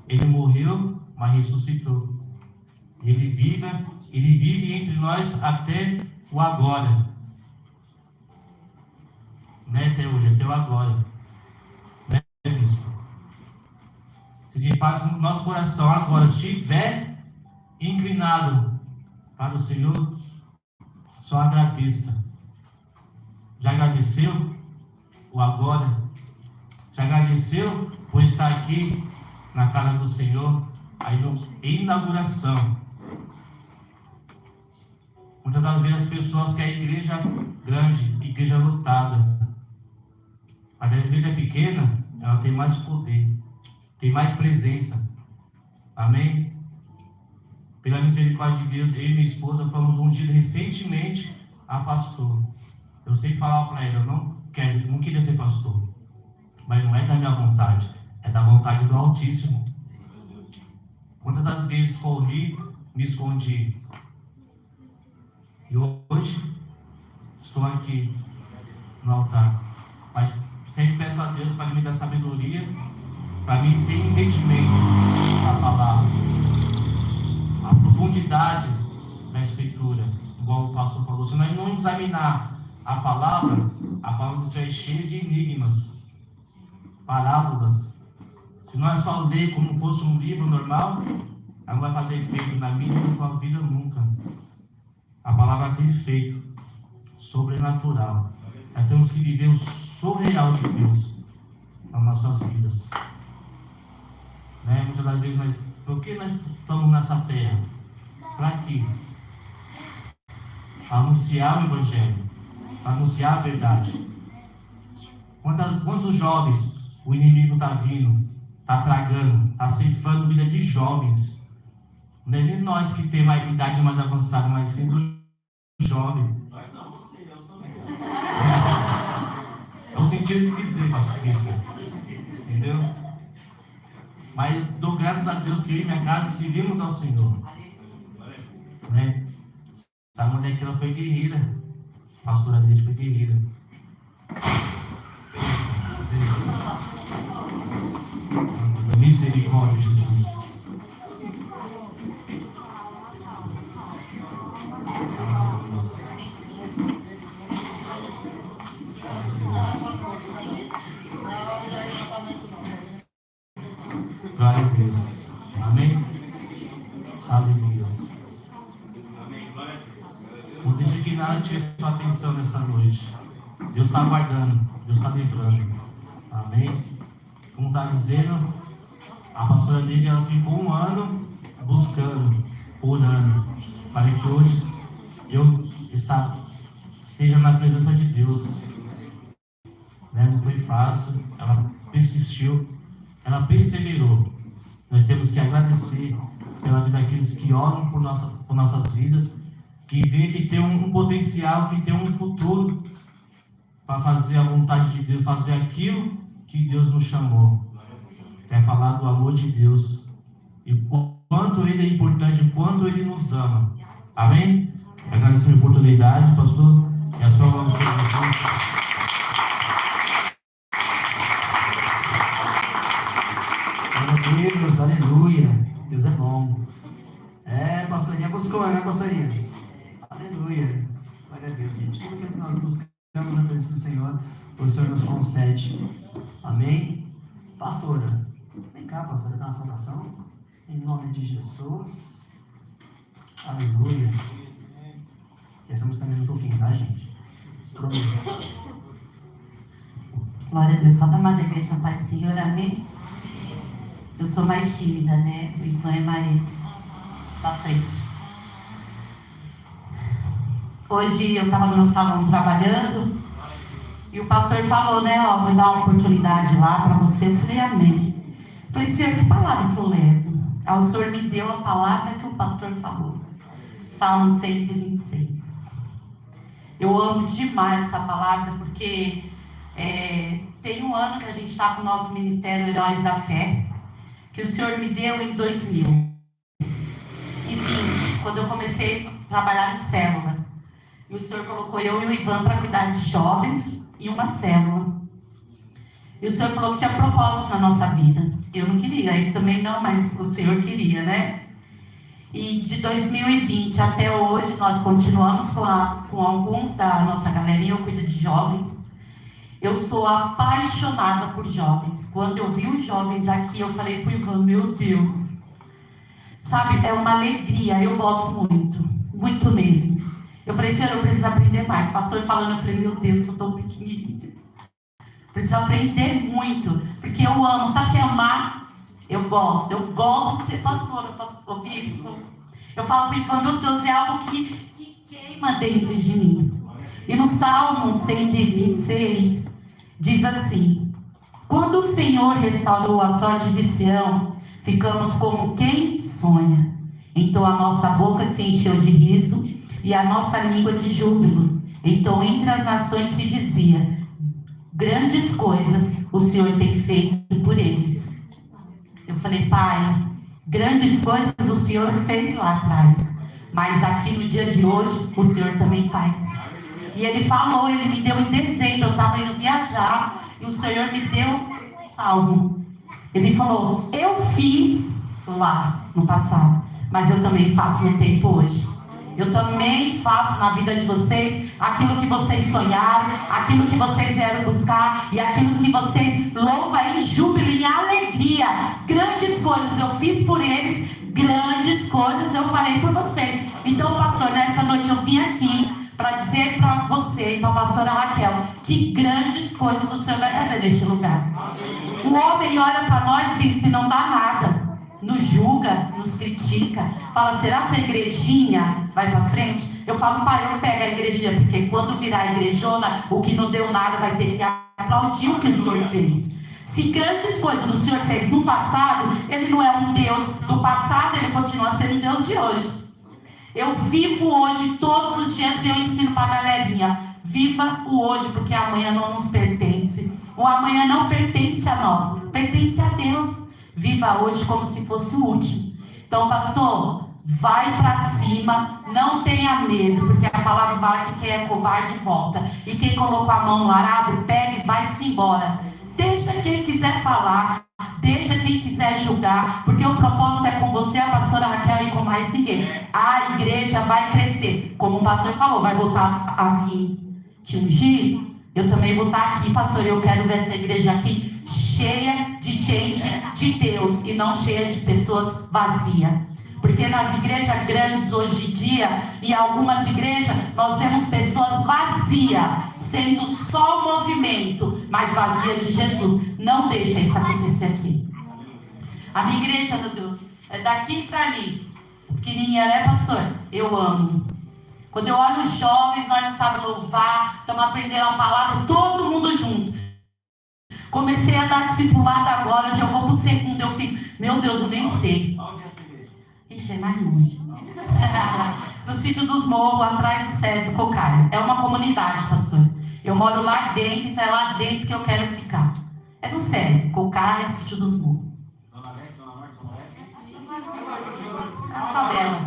ele morreu, mas ressuscitou. Ele vive entre nós até o agora. Não é até hoje, até o agora. Né, bispo? Se de fato o nosso coração agora estiver inclinado para o Senhor, só agradeça. Já agradeceu o agora? Já agradeceu por estar aqui na casa do Senhor, aí na inauguração? Muitas das vezes as pessoas querem igreja grande, igreja lotada. Mas a igreja pequena, ela tem mais poder, tem mais presença. Amém? Pela misericórdia de Deus, eu e minha esposa fomos ungidos recentemente a pastor. Eu sempre falava para ele: eu não queria ser pastor. Mas não é da minha vontade, é da vontade do Altíssimo. Quantas das vezes corri, me escondi. E hoje estou aqui no altar. Mas sempre peço a Deus para me dar sabedoria, para mim ter entendimento da palavra, a profundidade da Escritura. Igual o pastor falou, se nós não examinar a palavra do Senhor é cheia de enigmas, parábolas. Se nós só ler como fosse um livro normal, ela não vai fazer efeito na minha e na tua vida nunca. A palavra tem efeito sobrenatural. Nós temos que viver o surreal de Deus nas nossas vidas. Né? Muitas das vezes por que nós estamos nessa terra? Para quê? Para anunciar o Evangelho, para anunciar a verdade. Quantos jovens o inimigo está vindo, está tragando, está ceifando a vida de jovens? Não é nem nós que temos a idade mais avançada, mas sim do jovem. Não, você, eu também. É o sentido de dizer, pastor Cristo. Entendeu? Mas dou graças a Deus que eu e minha casa servimos ao Senhor. Né? Essa mulher aqui, ela foi guerreira. A pastora dele foi guerreira. Misericórdia, Jesus. Glória a Deus. Amém? Aleluia. Amém. Glória a Deus. Não deixe que nada tire sua atenção nessa noite. Deus está guardando. Deus está livrando. Amém? Como está dizendo, a pastora Lídia, ela ficou 1 ano buscando, orando, para que hoje eu esteja na presença de Deus. Né? Não foi fácil, ela persistiu, ela perseverou. Nós temos que agradecer pela vida daqueles que oram por nossas vidas, que veem que tem um potencial, que tem um futuro para fazer a vontade de Deus, fazer aquilo que Deus nos chamou. quer falar do amor de Deus e quanto Ele é importante, quanto Ele nos ama. Amém? Agradeço a oportunidade, pastor, e as palavras de vocês. Glória a Deus, aleluia. Deus é bom. Pastorinha buscou, né, pastorinha? Aleluia. Glória a Deus, gente. Tudo que nós buscamos a presença do Senhor, o Senhor nos concede. Amém? Pastora, vem cá, pastora, dá uma saudação. Em nome de Jesus. Aleluia. E estamos caminhando para o fim, tá, gente? Prometo. Glória a Deus. Só da amada igreja, Pai Senhor, amém? Eu sou mais tímida, né? O Ivan é mais pra frente. Hoje eu estava no meu salão trabalhando e o pastor falou, né? Ó, vou dar uma oportunidade lá para você. Eu falei, amém. Eu falei, Senhor, que palavra que eu levo? Aí o Senhor me deu a palavra que o pastor falou. Salmo 126. Eu amo demais essa palavra porque tem um ano que a gente está com o nosso Ministério Heróis da Fé, que o Senhor me deu em 2020, quando eu comecei a trabalhar em células. E o Senhor colocou eu e o Ivan para cuidar de jovens e uma célula. E o Senhor falou que tinha propósito na nossa vida. Eu não queria, ele também não, mas o Senhor queria, né? E de 2020 até hoje, nós continuamos com alguns da nossa galerinha, eu cuido de jovens. Eu sou apaixonada por jovens. Quando eu vi os jovens aqui, eu falei pro Ivan, meu Deus. Sabe, é uma alegria, eu gosto muito, muito mesmo. Eu falei, Senhor, eu preciso aprender mais. O pastor falando, eu falei, meu Deus, eu tô pequenininha. Preciso aprender muito, porque eu amo. Sabe o que é amar? Eu gosto de ser pastora, bispo. Eu falo pro Ivan, meu Deus, é algo que queima dentro de mim. E no Salmo 126, diz assim: quando o Senhor restaurou a sorte de Sião, ficamos como quem sonha. Então a nossa boca se encheu de riso e a nossa língua de júbilo. Então entre as nações se dizia: grandes coisas o Senhor tem feito por eles. Eu falei, Pai, grandes coisas o Senhor fez lá atrás, mas aqui no dia de hoje o Senhor também faz. E ele falou, ele me deu em dezembro, eu estava indo viajar, e o Senhor me deu um salmo. Ele falou, eu fiz lá no passado, mas eu também faço no tempo hoje. Eu também faço na vida de vocês aquilo que vocês sonharam, aquilo que vocês vieram buscar e aquilo que vocês louvam em júbilo, em alegria. Grandes coisas eu fiz por eles, grandes coisas eu falei por vocês. Então, pastor, nessa noite eu vim aqui para dizer para você e para a pastora Raquel que grandes coisas o Senhor vai fazer neste lugar. O homem olha para nós e diz que não dá nada. Nos julga, nos critica, fala, será que essa igrejinha vai para frente? Eu falo, pai, eu pego a igrejinha, porque quando virar a igrejona, o que não deu nada vai ter que aplaudir o que o Senhor fez. Se grandes coisas o Senhor fez no passado, ele não é um Deus do passado, ele continua sendo um Deus de hoje. Eu vivo hoje, todos os dias eu ensino para a galerinha, viva o hoje, porque amanhã não nos pertence. O amanhã não pertence a nós, pertence a Deus. Viva hoje como se fosse o último. Então, pastor, vai para cima, não tenha medo, porque a palavra fala que quem é covarde volta. E quem colocou a mão no arado, pega e vai-se embora. Deixa quem quiser falar, deixa quem quiser julgar, porque o propósito é com você, a pastora Raquel, e com mais ninguém. A igreja vai crescer. Como o pastor falou, vai voltar a vir te ungir. Eu também vou estar aqui, pastor, eu quero ver essa igreja aqui cheia de gente de Deus e não cheia de pessoas vazias. Porque nas igrejas grandes hoje em dia, em algumas igrejas, nós vemos pessoas vazias, sendo só o movimento, mas vazia de Jesus. Não deixa isso acontecer aqui. A minha igreja, meu Deus, é daqui para ali. Pequenininha, né, pastor? Eu amo. Quando eu olho os jovens, nós não sabemos louvar, estamos aprendendo a palavra, todo mundo junto. Comecei a dar discipulado agora, já vou para o segundo, eu fico, meu Deus, eu nem sei. Ixi, é mais longe. No sítio dos Morros, atrás do César Cocaia. É uma comunidade, pastor. Eu moro lá dentro, então é lá dentro que eu quero ficar. É no César Cocaia, sítio dos Morros. favela.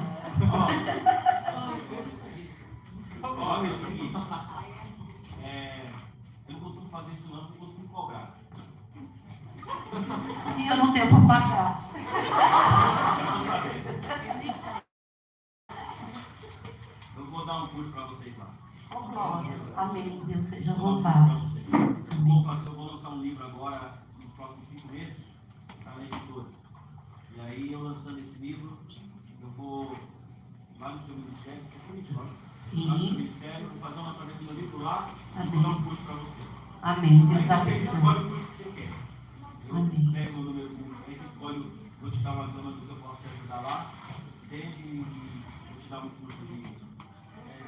Ó, é o seguinte. Eu não costumo fazer isso não, eu costumo cobrar. E eu não tenho para pagar. Eu vou dar um curso para vocês lá. Oh, glória. Amém. Deus seja Eu vou dar um louvado. curso pra vocês. Eu vou lançar um livro agora, nos próximos 5 meses, para a editora. E aí, eu lançando esse livro, eu vou lá no seu ministério, lá no seu Sim. ministério, vou fazer um lançamento do meu livro lá e Amém. vou dar um curso para você. Amém. Aí Deus você abençoe. escolhe o curso que você quer. Eu Amém. pego no meu curso, aí você escolhe, vou te dar uma gama do que eu posso te ajudar lá, entende? E vou te dar um curso de...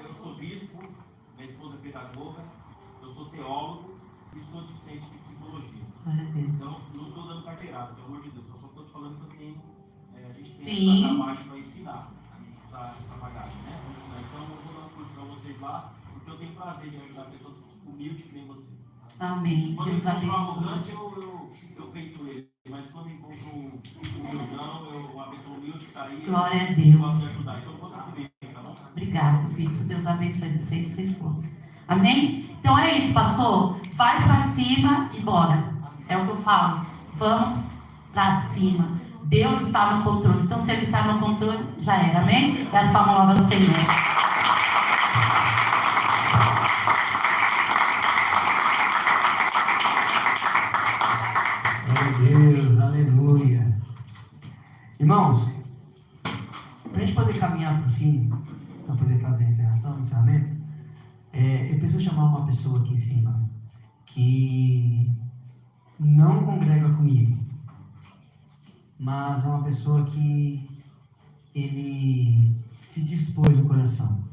eu sou bispo, minha esposa é pedagoga, eu sou teólogo e sou discente de psicologia. Glória a Deus. Então, não estou dando carteirada, pelo amor de Deus, eu só estou te falando que eu tenho, a gente tem Sim. essa bagagem para ensinar, essa bagagem, né? Então, eu vou dar um curso para vocês lá, porque eu tenho prazer de ajudar pessoas humildes que nem você. Amém. Quando eu Deus encontro um abençoe. arrogante, eu peito ele, mas quando eu encontro um humildão, uma pessoa humilde que está aí, Glória a eu Deus. gosto de ajudar. Então, conta comigo, tá bom? Obrigado, bispo. Deus abençoe você e sua esposa. Amém? Então é isso, pastor. Vai para cima e bora. É o que eu falo. Vamos para cima. Deus está no controle. Então, se Ele está no controle, já era. Amém? E as palmas ao Senhor. Glória a Deus, aleluia. Irmãos, para a gente poder caminhar para o fim, para poder fazer a encerração, o encerramento, eu preciso chamar uma pessoa aqui em cima que não congrega comigo, mas é uma pessoa que ele se dispôs no coração.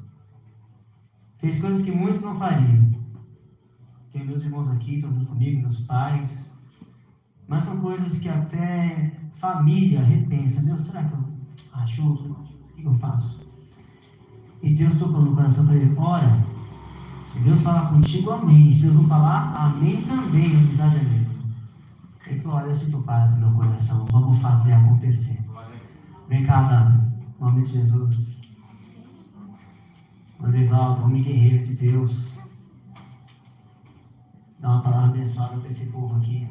Fez coisas que muitos não fariam. Tenho meus irmãos aqui, estão junto comigo, meus pais. Mas são coisas que até família repensa. Deus, será que eu ajudo? O que eu faço? E Deus tocou no coração para ele: ora, se Deus falar contigo, amém. Se Deus não falar, amém também. A amizade é mesmo. Ele falou: olha, eu sinto paz no meu coração. Vamos fazer acontecer. Vem cá, Dada. Em nome de Jesus. Adevaldo, homem guerreiro de Deus. Dá uma palavra abençoada para esse povo aqui.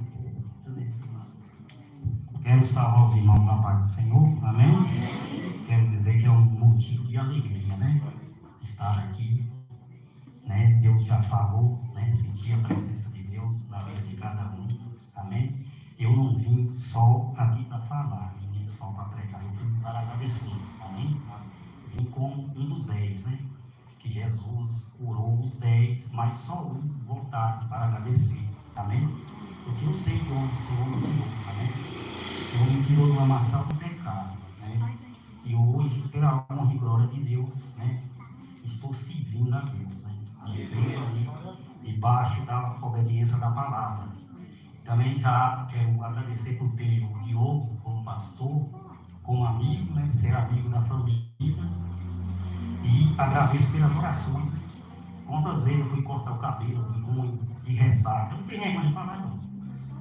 Quero salvar os irmãos com a paz do Senhor, amém? Quero dizer que é um motivo de alegria, né? Estar aqui, né? Deus já falou, né? Sentir a presença de Deus na vida de cada um, amém? Eu não vim só aqui para falar, nem só para pregar, eu vim para agradecer, amém? Vim como um dos 10, né? Que Jesus curou os 10, mas só um voltaram para agradecer, amém? Porque eu sei de onde o Senhor me tirou, amém? O Senhor me tirou do amassar do pecado, né? E hoje, pela honra e glória de Deus, né? Estou servindo a Deus, né? Debaixo da obediência da palavra. Também já quero agradecer por ter o Diogo como pastor, como amigo, né? Ser amigo da família. E agradeço pelas orações. Quantas vezes eu fui cortar o cabelo de ruim, de ressaca? Eu não tenho vergonha de falar, não.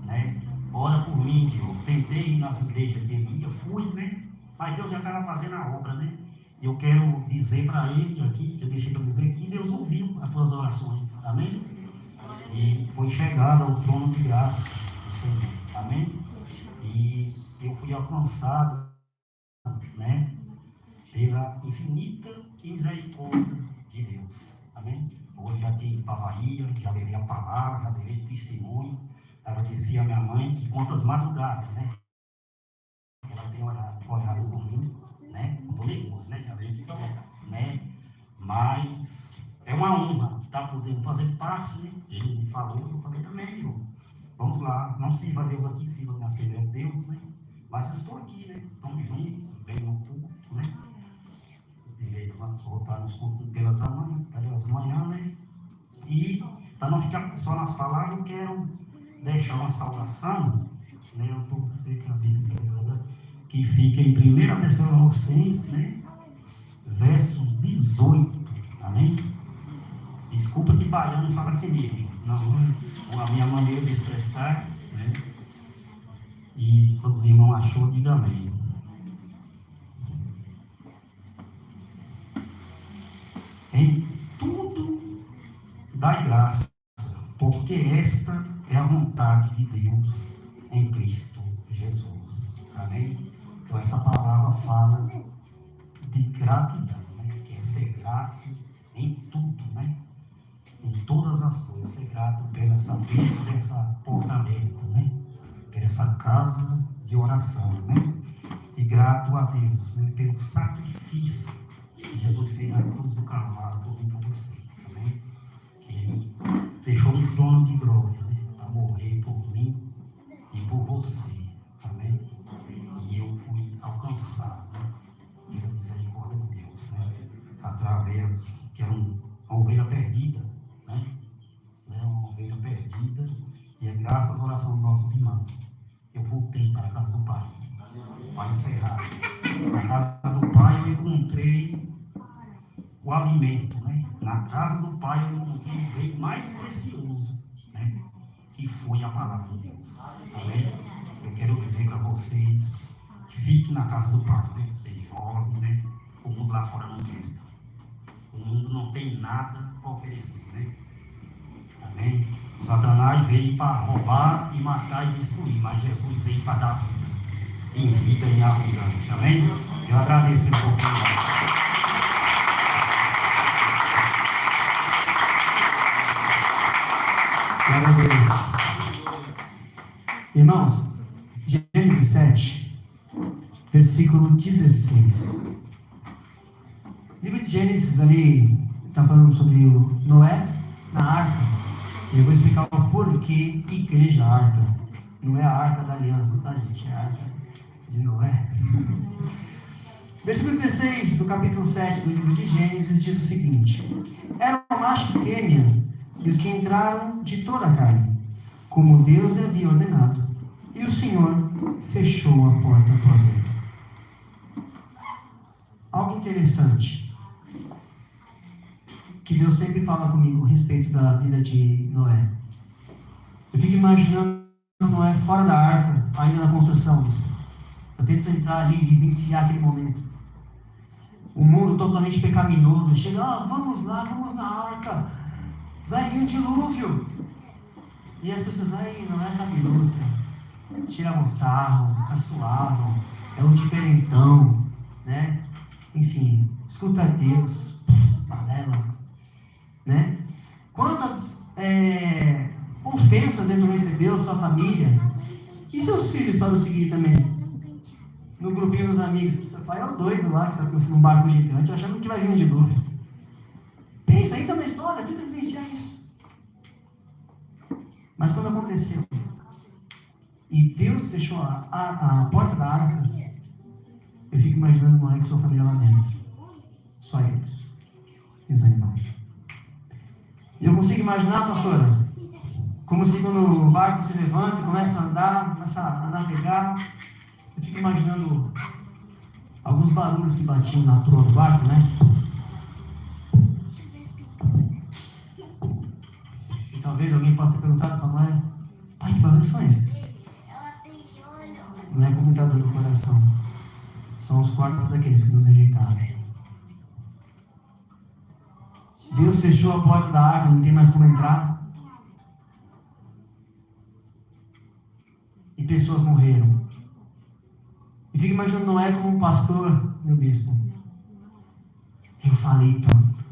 Né? Ora por mim, Diogo. Tentei ir nas igrejas que ele ia, fui, né? Mas Deus já estava fazendo a obra, né? Eu quero dizer para ele aqui, que eu deixei para dizer que Deus ouviu as tuas orações, amém? E foi chegado ao trono de graça do Senhor, amém? E eu fui alcançado, né? Pela infinita misericórdia de Deus, amém? Hoje já tive para a Bahia, já levei a palavra, já levei testemunho. Agradeci a minha mãe, que quantas madrugadas, né? Ela tem orado por mim, né? Estou nervoso, né? Já vejo, né? Mas é uma honra estar podendo fazer parte, né? Ele me falou, eu falei também, eu. Vamos lá, não sirva a Deus aqui, sirva a Assembleia de Deus, né? Mas eu estou aqui, né? Estamos juntos, venho no culto, né? De vez em quando voltar nos cultos pelas manhãs, né? E para não ficar só nas palavras, eu quero deixar uma saudação, né? Eu estou com a Bíblia que fica em 1 Tessalonicenses, né? Verso 18, amém? Desculpa que baiano fala assim mesmo, não, a minha maneira de expressar, né? E quando os irmãos achou, diga amém. em tudo dai graça, porque esta é a vontade de Deus em Cristo Jesus. Amém? Então essa palavra fala de gratidão, né? Que é ser grato em tudo, né? Em todas as coisas, ser grato pela essa bênção dessa porta aberta, né? Por essa casa de oração, né? E grato a Deus, né? Pelo sacrifício que Jesus fez na cruz do Calvário por mim e por você, amém? Que Ele deixou um trono de glória, né? Para morrer por mim e por você, amém? E eu fui alcançado, né? Pela misericórdia de Deus, né? Através, que era uma ovelha perdida, né? Uma ovelha perdida, e é graças à oração dos nossos irmãos eu voltei para a casa do Pai, para encerrar. Na casa do Pai eu encontrei o alimento, né? Na casa do Pai eu encontrei o bem mais precioso, né? Que foi a palavra de Deus, amém? Eu quero dizer para vocês que fiquem na casa do Pai, né? Ser jovem, né? O mundo lá fora não presta. O mundo não tem nada para oferecer, né? Amém? O Satanás veio para roubar e matar e destruir, mas Jesus veio para dar vida, em vida e abundante. Amém? Eu agradeço pela oportunidade. Glória a Deus. Irmãos, Gênesis 7, versículo 16. O livro de Gênesis ali está falando sobre o Noé na arca. Eu vou explicar o porquê igreja arca. Não é a arca da aliança, tá, gente? É a arca de Noé. Versículo 16 do capítulo 7 do livro de Gênesis diz o seguinte: era um macho e fêmea, e os que entraram de toda a carne, como Deus lhe havia ordenado. E o Senhor fechou a porta após ele. Algo interessante que Deus sempre fala comigo a respeito da vida de Noé. Eu fico imaginando Noé fora da arca, ainda na construção. Eu tento entrar ali e vivenciar aquele momento. O mundo totalmente pecaminoso. Chega, vamos lá, vamos na arca. Vai vir um dilúvio. E as pessoas, Noé tá biruta. Tiravam sarro, caçoavam. É um diferentão, né? Enfim, escuta a Deus, balela. Né? Quantas ofensas ele não recebeu, sua família e seus filhos para o seguir também, no grupinho dos amigos. Seu pai é o doido lá que está pensando num barco gigante achando que vai vir um dilúvio. Pensa aí, tá na história, tenta vivenciar isso. Mas quando aconteceu e Deus fechou a porta da arca, eu fico imaginando Noé com sua família lá dentro, só eles e os animais. E eu consigo imaginar, pastora, como se quando o barco se levanta e começa a andar, começa a navegar, eu fico imaginando alguns barulhos que batiam na proa do barco, né? E talvez alguém possa ter perguntado para Noé: pai, que barulhos são esses? Não é com muita dor no coração, são os corpos daqueles que nos rejeitaram. Deus fechou a porta da arca, não tem mais como entrar. E pessoas morreram. E fico imaginando Noé como um pastor, meu bispo. Eu falei tanto.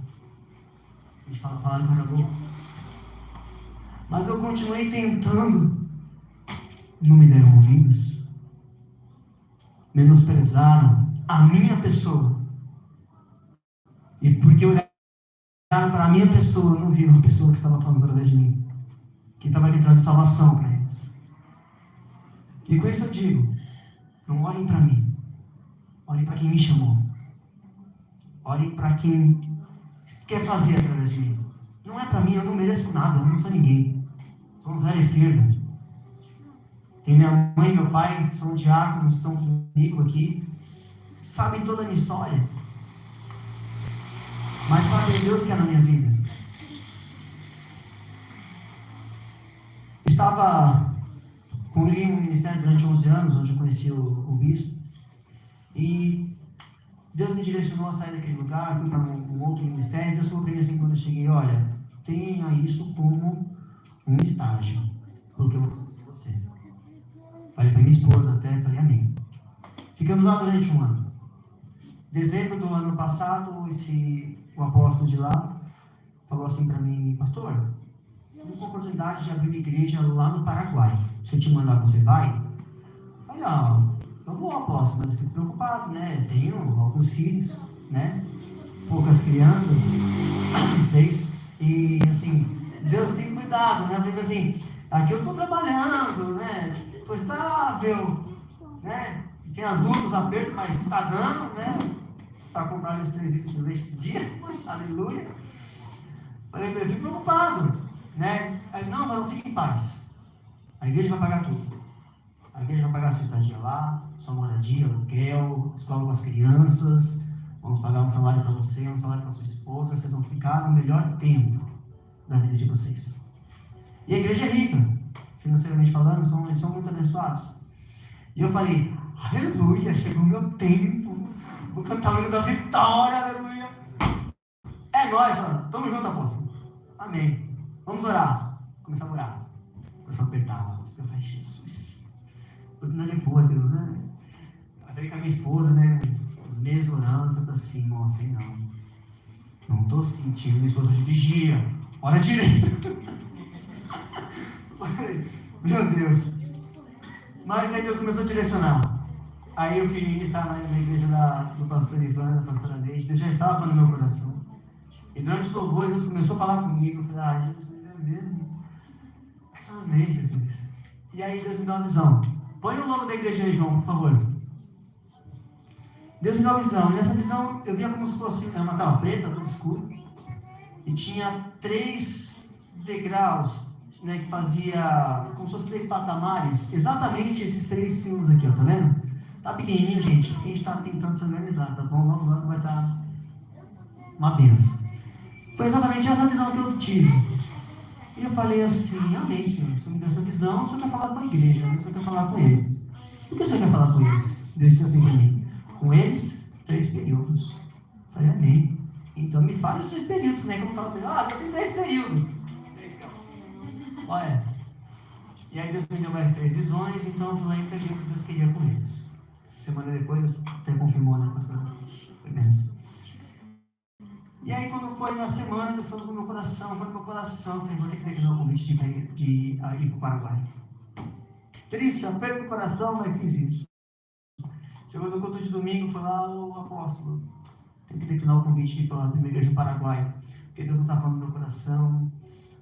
Eles falaram que eu era louco. Mas eu continuei tentando. Não me deram ouvidos. Menosprezaram a minha pessoa. E porque eu olharam para a minha pessoa, eu não vi uma pessoa que estava falando através de mim, que estava aqui trazendo salvação para eles. E com isso eu digo: não olhem para mim, olhem para quem me chamou, olhem para quem quer fazer através de mim. Não é para mim, eu não mereço nada, eu não sou ninguém, sou um zero à esquerda. Tem minha mãe e meu pai, que são diáconos, estão comigo aqui, sabem toda a minha história. Mas sabe Deus que é na minha vida. Congreguei um ministério durante 11 anos, onde eu conheci o bispo. E Deus me direcionou a sair daquele lugar, fui para um outro ministério. Deus falou para mim assim, quando eu cheguei, olha, tenha isso como um estágio, porque eu vou fazer você. Falei para minha esposa até, falei amém. Ficamos lá durante um ano. Dezembro do ano passado, o apóstolo de lá falou assim para mim, pastor, temos a oportunidade de abrir uma igreja lá no Paraguai. Se eu te mandar, você vai? Falei, eu vou, apóstolo, mas eu fico preocupado, né? Eu tenho alguns filhos, né? Poucas crianças, 6, e assim, Deus tem cuidado, né? Eu falei assim, aqui eu estou trabalhando, né? Estou estável, né? Tem as lutas, apertos, mas está dando, né? Para comprar os 3 litros de leite por dia, aleluia. Falei para ele, fico preocupado, né? Aí, não, fique em paz. A igreja vai pagar tudo. A igreja vai pagar a sua estadia lá, sua moradia, aluguel, escola com as crianças, vamos pagar um salário para você, um salário para sua esposa, vocês vão ficar no melhor tempo da vida de vocês. E a igreja é rica, financeiramente falando, eles são muito abençoados. E eu falei, aleluia, chegou o meu tempo, vou cantar o hino da vitória, aleluia. É nóis, mano, tamo junto, apóstolo. Amém. Vamos orar. Começar a orar. Começar a apertar. Eu falei, Jesus, não é boa, Deus, né? Eu falei com a minha esposa, né? Os meses orando, eu falei assim, nossa, aí não tô sentindo, minha esposa de vigia, ora direito. Meu Deus. Mas aí Deus começou a direcionar. Aí eu fui ministrar na igreja do pastor Ivan, da pastora Neide. Deus já estava falando no meu coração. E durante os louvores, Deus começou a falar comigo. Eu falei, Jesus, é mesmo? Amém, Jesus. E aí Deus me dá uma visão. Põe o logo da igreja aí, João, por favor. Deus me dá uma visão. E nessa visão, eu via como se fosse uma tela preta, tudo escuro. E tinha 3 degraus, né, que fazia como se fossem 3 patamares. Exatamente esses 3 símbolos aqui, ó, tá vendo? Tá pequenininho, gente. A gente está tentando se organizar, tá bom? Logo vai estar uma benção. Foi exatamente essa visão que eu tive. E eu falei assim, amém, Senhor. O Senhor me deu essa visão, o Senhor quer falar com a igreja, o Senhor quer falar com eles. O que o Senhor quer falar com eles? Deus disse assim para mim, com eles, 3 períodos. Eu falei, amém. Então me fale os 3 períodos. Como é que eu vou falar para ele? Eu tenho 3 períodos. Olha. E aí Deus me deu mais 3 visões, então eu fui lá e entendi o que Deus queria com eles. Semana depois, Deus até confirmou, né, pastor? Foi benção. E aí, quando foi na semana, Deus falou no meu coração, eu falei, vou ter que declinar o convite de ir para o Paraguai. Triste, aperto no coração, mas fiz isso. Chegou no culto de domingo, foi lá, o apóstolo, tem que declinar o convite de ir para a primeira igreja do Paraguai, porque Deus não está falando no meu coração.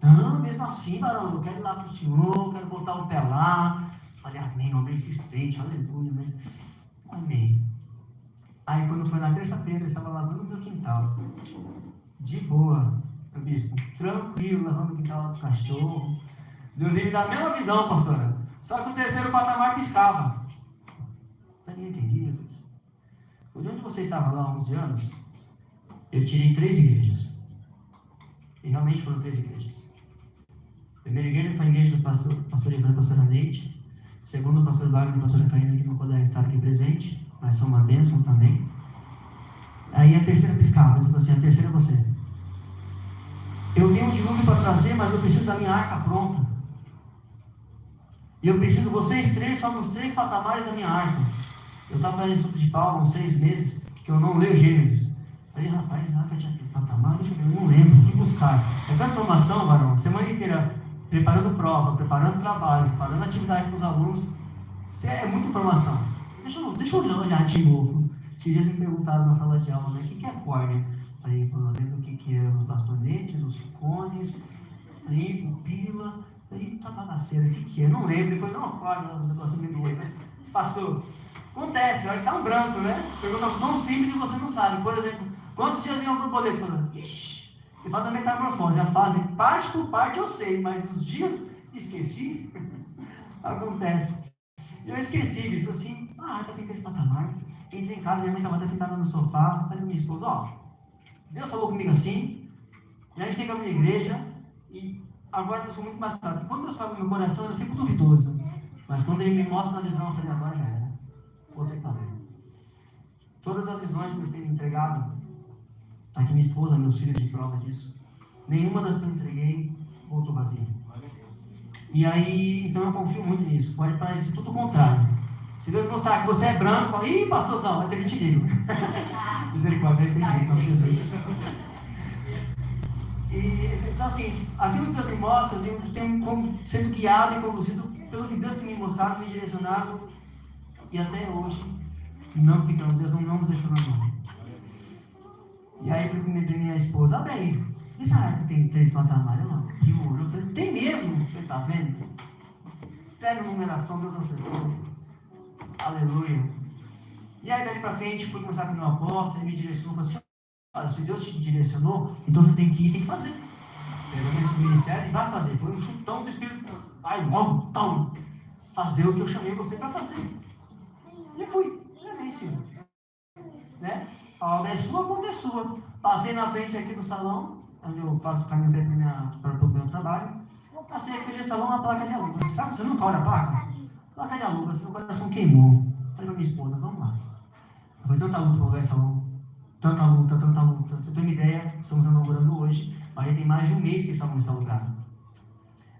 Não, mesmo assim, varão, eu quero ir lá com o Senhor, quero botar o pé lá. Falei, amém, homem insistente, aleluia, mas amém. Aí, quando foi na terça-feira, eu estava lavando o meu quintal. De boa, meu bispo, tranquilo, lavando o quintal lá dos cachorros. Deus ia me dar a mesma visão, pastora. Só que o 3º patamar piscava. Não entendi, Jesus. De onde você estava lá há 11 anos, eu tirei 3 igrejas. E realmente foram 3 igrejas. A primeira igreja foi a igreja do pastor Ivan e pastora Neide. Segundo, o pastor Wagner e a pastora Karina, que não puderam estar aqui presente, mas são uma bênção também. Aí a 3ª piscava. Ele falou assim, a 3ª é você. Eu tenho um dilúvio para trazer, mas eu preciso da minha arca pronta. E eu preciso, vocês 3 só nos 3 patamares da minha arca. Eu estava fazendo estudo de Paulo há uns 6 meses, que eu não leio Gênesis. Falei, rapaz, a arca tinha aquele patamar, eu não lembro, fui buscar. É tanta informação, varão, semana inteira preparando prova, preparando trabalho, preparando atividade com os alunos. É muita informação. Deixa eu olhar de novo. Esses dias me perguntaram na sala de aula, né, o que é córnea? Falei, eu lembro o que é os bastonetes, os cones, aí, pupila, aí tá bagaceira, o que é? Não lembro, depois não, córnea, o negócio me doeu, né? Passou. Acontece, vai dar um branco, né? Pergunta tão simples e você não sabe. Por exemplo, quantos dias ganhou por boleto? Falando, ixi, você fala da metamorfose, a fase parte por parte eu sei, mas os dias esqueci. Acontece. E eu esqueci, bicho, assim, a arca tem que ter esse patamar. Entrei em casa, minha mãe estava até sentada no sofá, falei pra minha esposa, ó, Deus falou comigo assim, e a gente tem que abrir a igreja, e agora Deus foi muito mais claro. Porque quando Deus fala no meu coração, eu fico duvidoso. Mas quando Ele me mostra na visão, eu falei, agora já era. Vou ter que fazer. Todas as visões que Deus tem me entregado, Tá aqui minha esposa, meus filhos de prova disso. Nenhuma das que eu entreguei voltou vazia. E aí, então eu confio muito nisso. Pode parecer tudo o contrário. Se Deus mostrar que você é branco, fala, ih, pastorzão, vai ter que te ligo. Misericórdia, arrependido, em nome de Jesus. E, então assim, aquilo que Deus me mostra, eu tenho sendo guiado e conduzido pelo que Deus tem me mostrado, me direcionado, e até hoje não ficamos, Deus não nos deixou na mão. E aí eu me minha esposa, abre aí, e será que tem 3 patamares? Ela olhou, eu falei, tem mesmo? Você tá vendo? Pega a numeração, Deus acertou. Aleluia. E aí dali pra frente, fui conversar com o meu apóstolo, ele me direcionou, falou assim, olha, se Deus te direcionou, então você tem que ir, tem que fazer. Pegou nesse ministério e vai fazer. Foi um chutão do Espírito. Vai logo, tão, fazer o que eu chamei você para fazer. E eu fui. Amém, Senhor. Né? A obra é sua, quando é sua. Passei na frente aqui do salão, onde eu faço o caminho para o meu trabalho. Passei aqui no salão, uma placa de alugas. Sabe, você nunca olha a placa? Placa de alugas, meu coração queimou. Falei para minha esposa, vamos lá. Foi tanta luta para o salão. Tanta luta. Você tem uma ideia, estamos inaugurando hoje, mas tem mais de um mês que esse salão está alugado.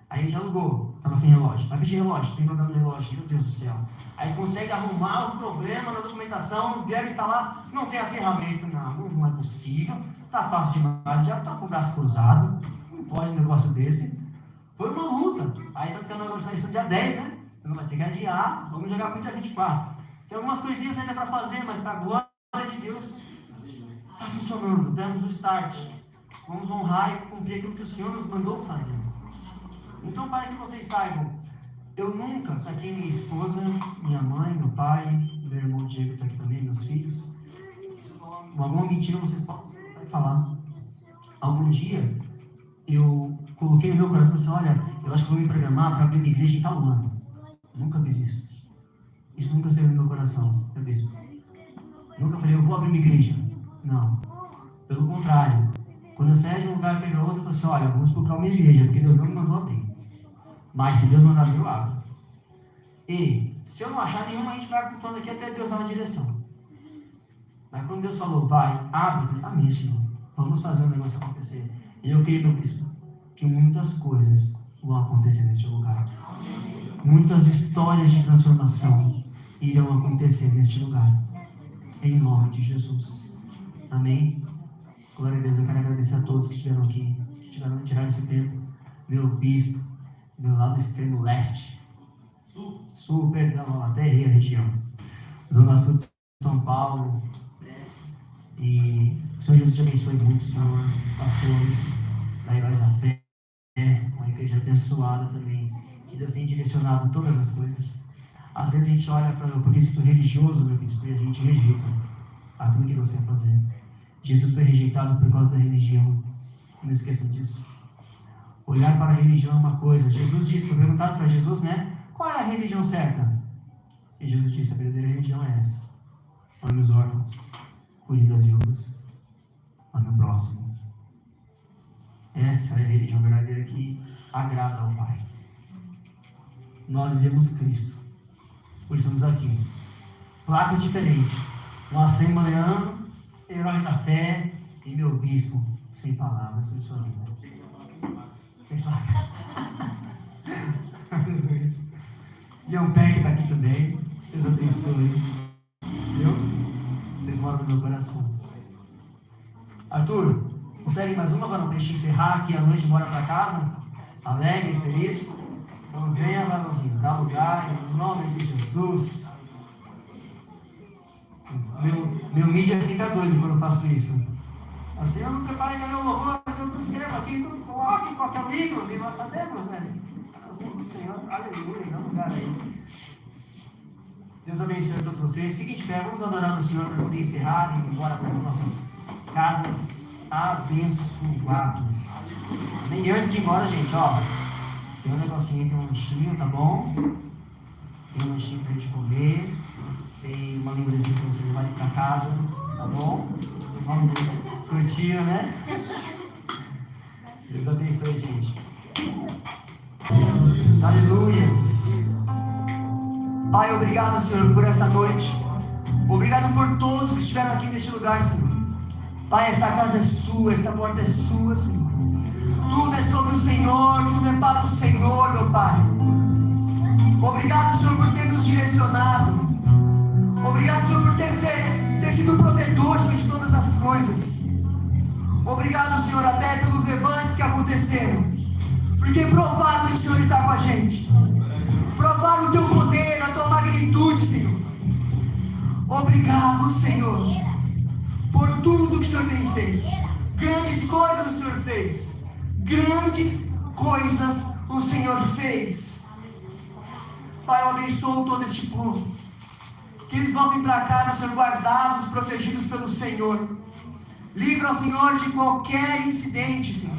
Aí a gente alugou, estava sem relógio. Vai pedir relógio, tem problema no relógio, meu Deus do céu. Aí consegue arrumar o problema na documentação, vieram instalar, não tem aterramento. Não é possível, tá fácil demais, já está com o braço cruzado, não pode um negócio desse. Foi uma luta. Aí tanto que a inauguração está no dia 10, né? Você não vai ter que adiar, vamos jogar para o dia 24. Tem algumas coisinhas ainda para fazer, mas para a glória de Deus, está funcionando, demos o start. Vamos honrar e cumprir aquilo que o Senhor nos mandou fazer. Então, para que vocês saibam, eu nunca, aqui minha esposa, minha mãe, meu pai, meu irmão Diego está aqui também, meus filhos, alguma mentira vocês podem falar. Algum dia, eu coloquei no meu coração assim, olha, eu acho que vou me programar para abrir uma igreja em tal ano. Nunca fiz isso. Isso nunca esteve no meu coração, meu bispo. Nunca falei, eu vou abrir uma igreja. Não. Pelo contrário. Quando eu saía de um lugar para ir para outro, eu falei assim, olha, vamos procurar uma igreja, porque Deus não me mandou abrir. Mas se Deus mandar abrir, eu abro. E se eu não achar nenhuma, a gente vai cultuando aqui até Deus dar uma direção. Mas quando Deus falou, vai, abre, eu falei, amém, Senhor. Vamos fazer o negócio acontecer. E eu creio, meu bispo, que muitas coisas vão acontecer neste lugar. Muitas histórias de transformação irão acontecer neste lugar. Em nome de Jesus. Amém? Glória a Deus. Eu quero agradecer a todos que estiveram aqui, que tiraram esse tempo. Meu bispo, meu lado extremo leste. Sul, perdão, até errei a região. Zona Sul de São Paulo. E o Senhor Jesus te abençoe muito, Senhor. Pastores da Heróis da Fé. Uma igreja abençoada também. Que Deus tem direcionado todas as coisas. Às vezes a gente olha para o princípio religioso, meu bispo, e a gente rejeita aquilo que Deus quer fazer. Jesus foi rejeitado por causa da religião. Não esqueçam disso. Olhar para a religião é uma coisa. Jesus disse, foi perguntado para Jesus, né? Qual é a religião certa? E Jesus disse, a verdadeira religião é essa. Ame os órfãos, cuide das viúvas, ame o próximo. Essa é a religião verdadeira que agrada ao Pai. Nós vivemos Cristo. Por isso estamos aqui. Placas diferentes. Um assembleano, Heróis da Fé e meu bispo, sem palavras, sobre sua vida. Tem placa. E um pé que está aqui também. Deus abençoe. Viu? Vocês moram no meu coração. Arthur, consegue mais uma, varão, para a gente encerrar aqui a noite e bora para casa? Alegre, feliz? Então venha, varãozinho, dá lugar, em nome de Jesus. Meu mídia fica doido quando eu faço isso. Assim, eu não preparo nenhum louvor, eu não escrevo aqui, então coloque qualquer amigo, e nós sabemos, né? As mãos do Senhor, aleluia, dá lugar aí. Deus abençoe a todos vocês. Fiquem de pé, vamos adorar o Senhor para poder encerrar e ir embora para nossas casas abençoados. Amém? E antes de ir embora, gente, ó, tem um negocinho, tem um lanchinho, tá bom? Tem um lanchinho pra gente comer. Tem uma lembrancinha pra você levar para casa, tá bom? Vamos curtir, né? Deus abençoe, gente. Aleluias. Pai, obrigado, Senhor, por esta noite. Obrigado por todos que estiveram aqui neste lugar, Senhor. Pai, esta casa é sua, esta porta é sua, Senhor. Tudo é sobre o Senhor, tudo é para o Senhor, meu Pai. Obrigado, Senhor, por ter nos direcionado. Obrigado, Senhor, por ter sido provedor, Senhor, de todas as coisas. Obrigado, Senhor, até pelos levantes que aconteceram. Porque provaram que o Senhor está com a gente. Provaram o teu poder, a tua magnitude, Senhor. Obrigado, Senhor, por tudo que o Senhor tem feito. Grandes coisas o Senhor fez. Grandes coisas o Senhor fez. Pai, eu abençoo todo este povo. Que eles voltem para casa, Senhor, guardados, protegidos pelo Senhor. Livra, Senhor, de qualquer incidente, Senhor.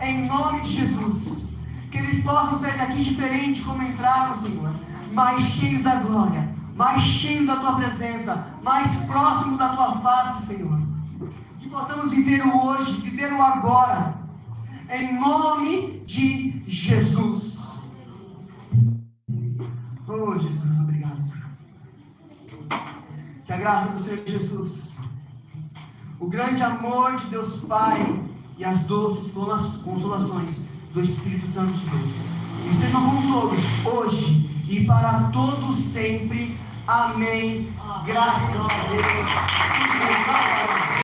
Em nome de Jesus. Que eles possam sair daqui diferente como entraram, Senhor. Mais cheios da glória. Mais cheios da Tua presença. Mais próximo da Tua face, Senhor. Que possamos viver o hoje, viver o agora. Em nome de Jesus. Oh, Jesus, obrigado, Senhor. Que a graça do Senhor Jesus, o grande amor de Deus Pai e as doces consolações do Espírito Santo de Deus estejam com todos, hoje e para todos sempre. Amém. Graças a Deus.